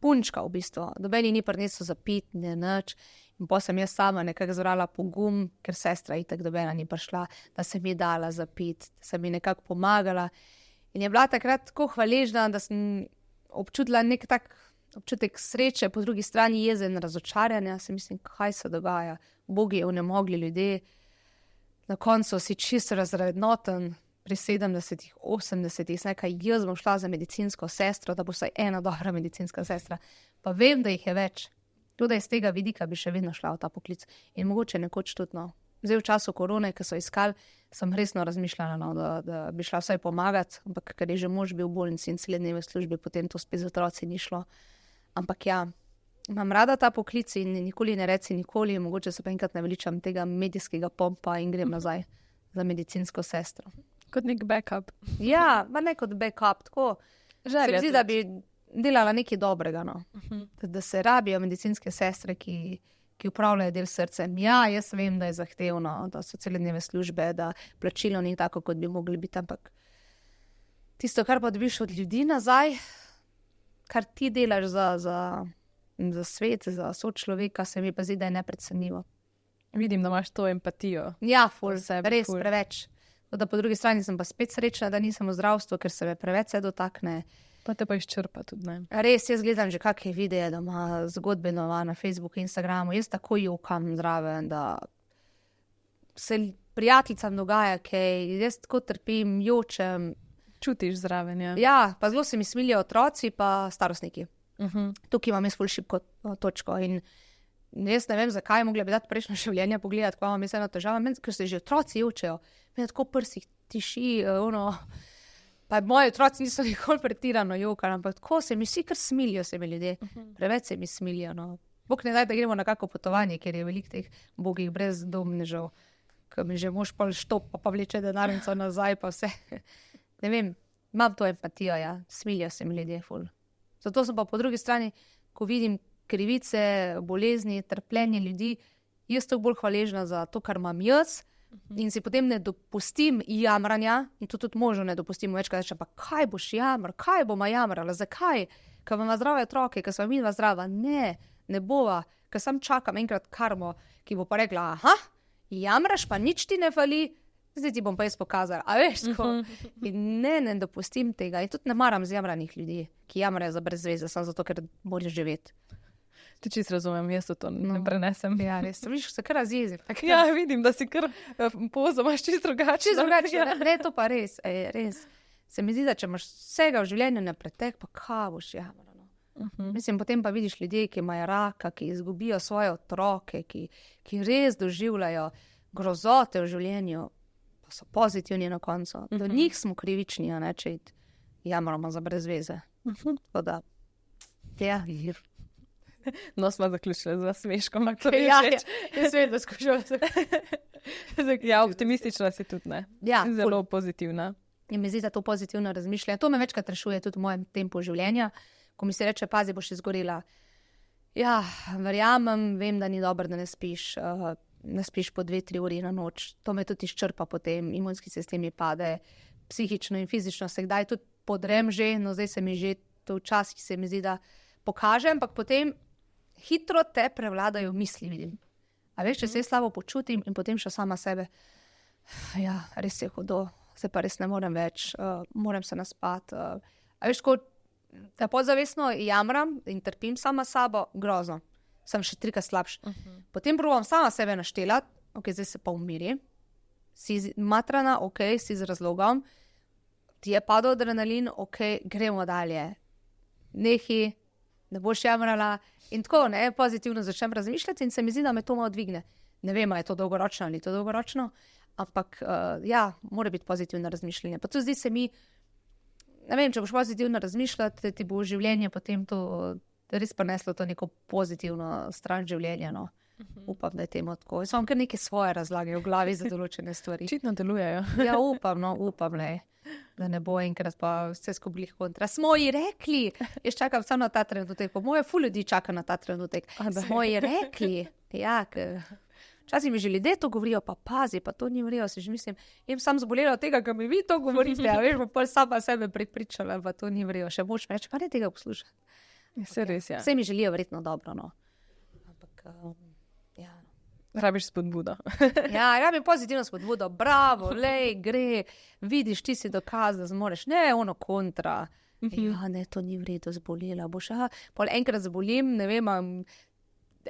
punčka v bistvu, dobeni ni prinesel za pit, ne nič. In potem sem jaz sama nekako zbrala pogum, ker sestra itak dobena ni prišla, da se mi je dala za pit, da se mi nekako pomagala. In je bila takrat tako hvaležna, da sem občutila nek tak občutek sreče, po drugi strani jezen, razočaranja, se mislim, kaj se dogaja, bogi onemogli ljudje. Na koncu si čisto razrednoten, pri 70-ih, 80-ih, nekaj jaz bom šla za medicinsko sestro, da bo vsaj ena dobra medicinska sestra. Pa vem, da jih je več. Tudi iz tega vidika bi še vedno šla v ta poklic. In mogoče nekoč tudi, no. Zdaj v času korone, ki so iskali, sem resno razmišljala, no, da bi šla vsaj pomagati, ampak ker je že mož bil v bolnici in cele dneve v službi, potem to spet z otroci ni šlo. Ampak ja, imam rada ta poklic in nikoli ne reci nikoli, mogoče se pa enkrat naveličam tega medijskega pompa in grem nazaj za medicinsko sestro. Kot nek backup. Ja, pa ne kot backup, tako. Se mi zdi, da bi delala nekaj dobrega, no. Da se rabijo medicinske sestre, ki upravljajo del srcem. Ja, jaz vem, da je zahtevno, da so cele dneve službe, da plačilo ni tako, kot bi mogli biti, ampak tisto, kar pa dobiš od ljudi nazaj, kar ti delaš za svet, za sočloveka, se mi pa zdi, da je neprecenljivo. Vidim, da imaš to empatijo. Ja, res preveč. Da po drugi strani sem pa spet srečna, da nisem v zdravstvu, ker se me preveč se dotakne. Pa te pa izčrpa tudi, ne? Res, jaz gledam že kakšne videe, da ima zgodbe na Facebooku, Instagramu, jaz tako jokam zraven, da se prijateljicam dogaja, kaj jaz tako trpim, jočem. Čutiš zraven, ja. Ja, pa zelo se mi smilijo otroci pa starostniki. Tukaj imam jaz ful šibko točko in jaz ne vem, zakaj mogla bi dati prejšnjo življenje pogledati, ko imam jaz eno težavo, ker se že otroci jočejo. Meni tako prsih tiši, pa moji otroci niso nikoli pretirano jokali, ampak tako se mi vsi kar smilijo, se mi ljudje. Preveč se mi smilijo, no. Bog ne daj, da gremo na kako potovanje, ker je veliko teh bogih brezdomnežev, ko mi že mož pol štop, pa vleče denarnico nazaj, pa vse. Ne vem, imam to empatijo, ja, smilijo se mi ljudje ful. Zato sem pa po drugi strani, ko vidim krivice, bolezni, trpljenje ljudi, jaz to bolj hvaležna za to, kar imam jaz, in si potem ne dopustim jamranja, in to tudi možno ne dopustim večkrat, reče pa kaj boš jamral, kaj boma jamrala, zakaj, ker vam zdrave otroke, ker sva midva zdrava, ne bova, ker sam čakam enkrat karmo, ki bo pa rekla, aha, jamraš pa nič ti ne fali, zdaj ti bom pa jaz pokazala. A veš, tako. In ne dopustim tega. In tudi ne maram zjamranih ljudi, ki jamrajo za brez veze, samo zato, ker moraš živeti. Ti čist razumem, jaz to ne prenesem. Ja, res, viš, se kar razjezim. Ja, vidim, da si kar pozo imaš čist drugače. Čist drugače, ne, to pa res, res. Se mi zdi, da če imaš vsega v življenju na pretek, pa kaj boš jamrano. Mislim, potem pa vidiš ljudi, ki imajo raka, ki izgubijo svoje otroke, ki res doživljajo grozote v življenju, pa so pozitivni na koncu. Do njih smo krivični, a ne, če jamramo za brez veze. Tako da, ja, No, smo zaključili z smeškom, ampak to je jaz vem, da skušam. Ja, optimistična si tudi, ne? Ja, zelo pozitivna. In mi zdi, da to pozitivno razmišljanje. To me večkrat rešuje tudi v mojem tempu življenja, ko mi se reče, pazi, boš izgorela. Ja, verjamem, vem, da ni dobro, da ne spiš po 2-3 uri na noč. To me tudi izčrpa potem, imunski sistem mi pade, psihično in fizično se kdaj tudi podrem že, no zdaj se mi že to včasih se mi zdi, da pokažem, ampak potem hitro te prevladajo misli, vidim. A veš, če se slabo počutim in potem še sama sebe, ja, res je hudo, se pa res ne morem več, moram se naspati. A veš, ko te podzavestno jamram in trpim sama sabo, grozno. Sem še 3-krat slabš. Potem probujem sama sebe naštelati, ok, zdaj se pa umiri, si matrana, ok, si z razlogom, ti je padel adrenalin, ok, gremo dalje. Nehi, ne boš jamrala in tako, ne, pozitivno začnem razmišljati in se mi zdi, da me to malo dvigne. Ne vem, je to dolgoročno ali to dolgoročno, ampak ja, mora biti pozitivno razmišljanje. Pa tudi zdi se mi, ne vem, če boš pozitivno razmišljati, ti bo življenje potem to res prineslo to neko pozitivno stran življenja, no. Upam, da je temu tako. Jaz imam kar neke svoje razlage v glavi za določene stvari. Očitno delujejo. Ja, upam, ne. Da ne bo enkrat pa vse skupaj kontra. Smo ji rekli, jaz čakam samo na ta trenutek, po moje ful ljudi čaka na ta trenutek. Smo ji rekli, ja, včasih mi že ljudje to govorijo, pa pazi, pa to ni vrijo, si že mislim, jem sam zbolela od tega, ker mi vi to govorite, a veš, pa pol sama sebe prepričala, pa to ni vrijo, še moč reči, pa ne tega poslušati. Vse res, ja. Vse mi želijo verjetno dobro, no. Ampak, ja. Rabiš spodbudo. Ja, rabim pozitivno spodbudo, bravo, lej, gre, vidiš, ti si dokaz, da zmoreš, ne, ono kontra. Ja, ne, to ni v redu, zbolela boš, pol enkrat zbolim, ne vem,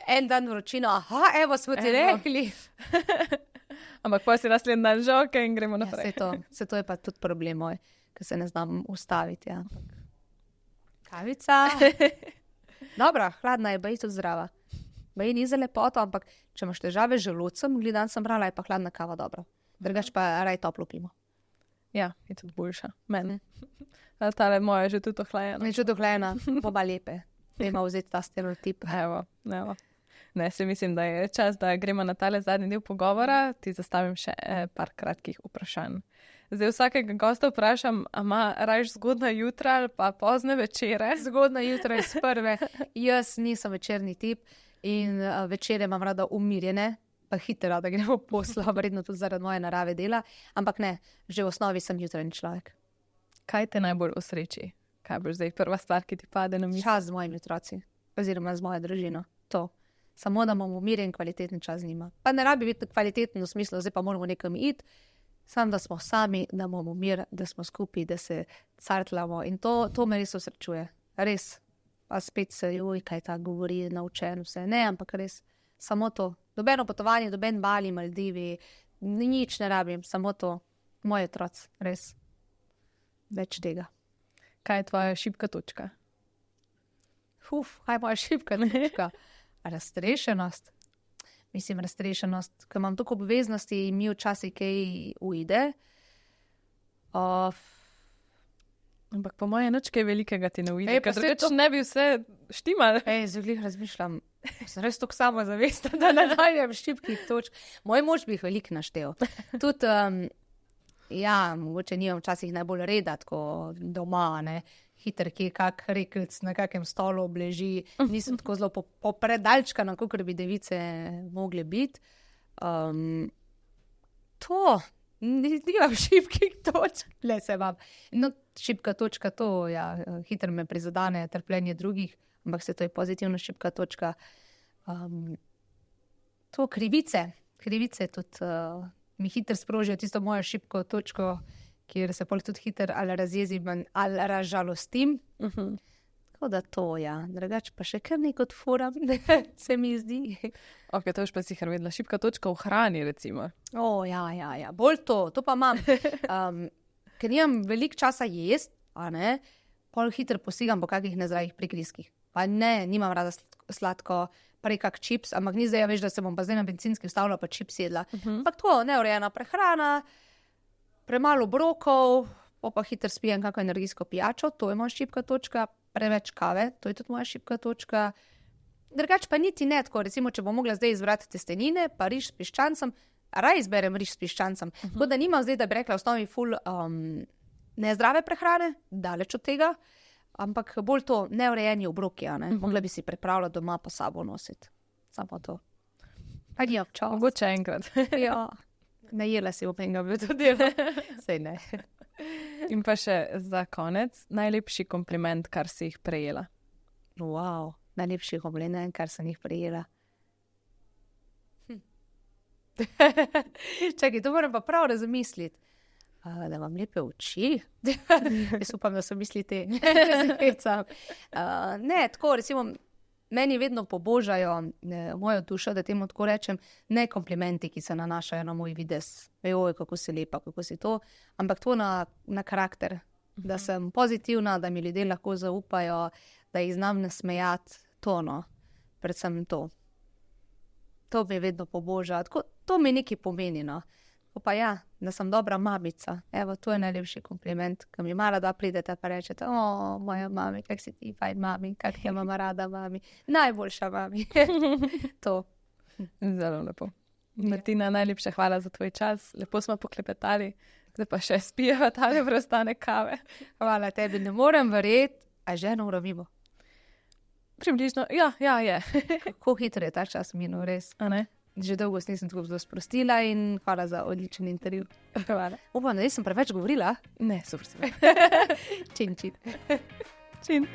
en dan vročino, evo smo ti rekli. Ampak pa si naslednji dan že ok in gremo naprej. Ja, se to je pa tudi problem moj, ker se ne znam ustaviti, ja. Kavica. Dobra, hladna je, baji tudi zdrava. Baji ni za lepoto, ampak če imaš težave z želodcem, dan sem brala, je pa hladna kava dobra. Drugač pa raj toplo pimo. Ja, je tudi boljša. Meni. Tale moja je že tudi ohlajena. Je že ohlajena, bo pa lepe. Vemo vzeti ta stereotip. Evo. Ne, se mislim, da je čas, da gremo na tale zadnji del pogovora. Ti zastavim še par kratkih vprašanj. Zdaj vsakega gosta vprašam, a ima rajš zgodna jutra ali pa pozne večere? Zgodna jutra iz prve. Jaz nisem večerni tip in večere imam rada umirjene, pa hitro, da gremo posla, verjetno tudi zaradi moje narave dela. Ampak ne, že v osnovi sem jutranji človek. Kaj te najbolj osreči? Kaj boš zdaj prva stvar, ki ti pade na misel? Čas z mojimi otroci, oziroma z mojo družino. To. Samo, da imamo umirjen, kvaliteten čas z njima. Pa ne rabi biti kvaliteten v smislu, zdaj pa moramo nekam iti. Sam, da smo sami, da imamo mir, da smo skupaj, da se cartlamo. In to me res osrečuje. Res. Pa spet se, kaj ta govori, naučen vse. Ne, ampak res. Samo to. Dobeno potovanje, doben Bali, Maldivi, nič ne rabim. Samo to. Moj otroc. Res. Več tega. Kaj je tvoja šibka točka? Kaj je moja šibka točka? Razrešenost. Mislim, razrešenost, ker imam toliko obveznosti in mi včasih kaj uide. Ampak po moje nič kaj velikega ti ne uide, ker drugače ne bi vse štimal. Zdaj razmišljam, sem res toliko samozavestna, da ne najdem šibkih točk. Moj mož bi jih veliko naštel. Tudi, ja, mogoče nimam včasih najbolj reda, tako doma, ne. Hiter, ki je kak rekelc na kakem stolu obleži, nisem tako zelo popredalčkana, kakor bi device mogle biti. To, nimam šibkih točk, le se vam. No, šibka točka to, ja, hiter me prizadane trpljenje drugih, ampak se to je pozitivna šibka točka. To krivice tudi mi hitro sprožijo tisto mojo šibko točko, kjer se pol tudi hitro ali razjezim ali razžalostim. Tako da to, ja. Drugače pa še kar nekaj odfuram, se mi zdi. Ok, to je pa si vedela. Šibka točka v hrani, recimo. Ja. Bolj to pa imam. Ker nimam veliko časa jesti, pol hitro posigam po kakih nezdravih prigrizkih. Pa ne, nimam rada sladko, prej kak čips, ampak ni zdaj, veš, da se bom pa zdaj na bencinski vstavila pa čips jedla. Ampak to, neurejena prehrana, premalo brokov, pa hitro spijem kako energijsko pijačo, to je moja šibka točka, preveč kave, to je tudi moja šibka točka. Drugače pa niti ne tako, recimo, če bom mogla zdaj izbrati testenine, pa riž s piščancem, raj izberem riž s piščancem. Tako da nimam zdaj, da bi rekla v osnovi ful nezdrave prehrane, daleč od tega, ampak bolj to neurejeni obroki, mogla bi si pripravljati doma pa sabo nositi. Samo to. Pa ni občas. Mogoče enkrat. Ja, najela si v penga bi to delo. Sej ne. In pa še za konec, najlepši kompliment, kar si jih prejela. Wow, najlepši kompliment, kar sem jih prejela. Čakaj, to moram pa prav razmisliti. Da imam lepe oči. Jaz upam, da so mislite. Ne, tako, recimo, meni vedno pobožajo mojo dušo, da temu tako rečem, ne komplimenti, ki se nanašajo na moj videz. Oj, kako si lepa, kako si to. Ampak to na karakter. Da sem pozitivna, da mi ljudje lahko zaupajo, da jih znam nasmejati. To, predvsem to. To mi vedno poboža. Tako, to mi nekaj pomeni, Pa ja, da sem dobra mamica. Evo, to je najlepši kompliment, ko mi mala da pridete pa rečete, moja mami, kak si ti fajn mami, kak te mama rada mami. Najboljša mami. To. Zelo lepo. Martina, najlepša hvala za tvoj čas. Lepo smo poklepetali, zdaj pa še spijeva tale preostanek kave. Hvala tebi, ne morem verjeti, a ženo uravimo. Približno, ja, je. Kako hitro je ta čas minul, res. A ne? Že dolgo nisem tako zelo sprostila in hvala za odličen intervju. Hvala. Upam, da nisem preveč govorila. Ne, super. Čin. Čin.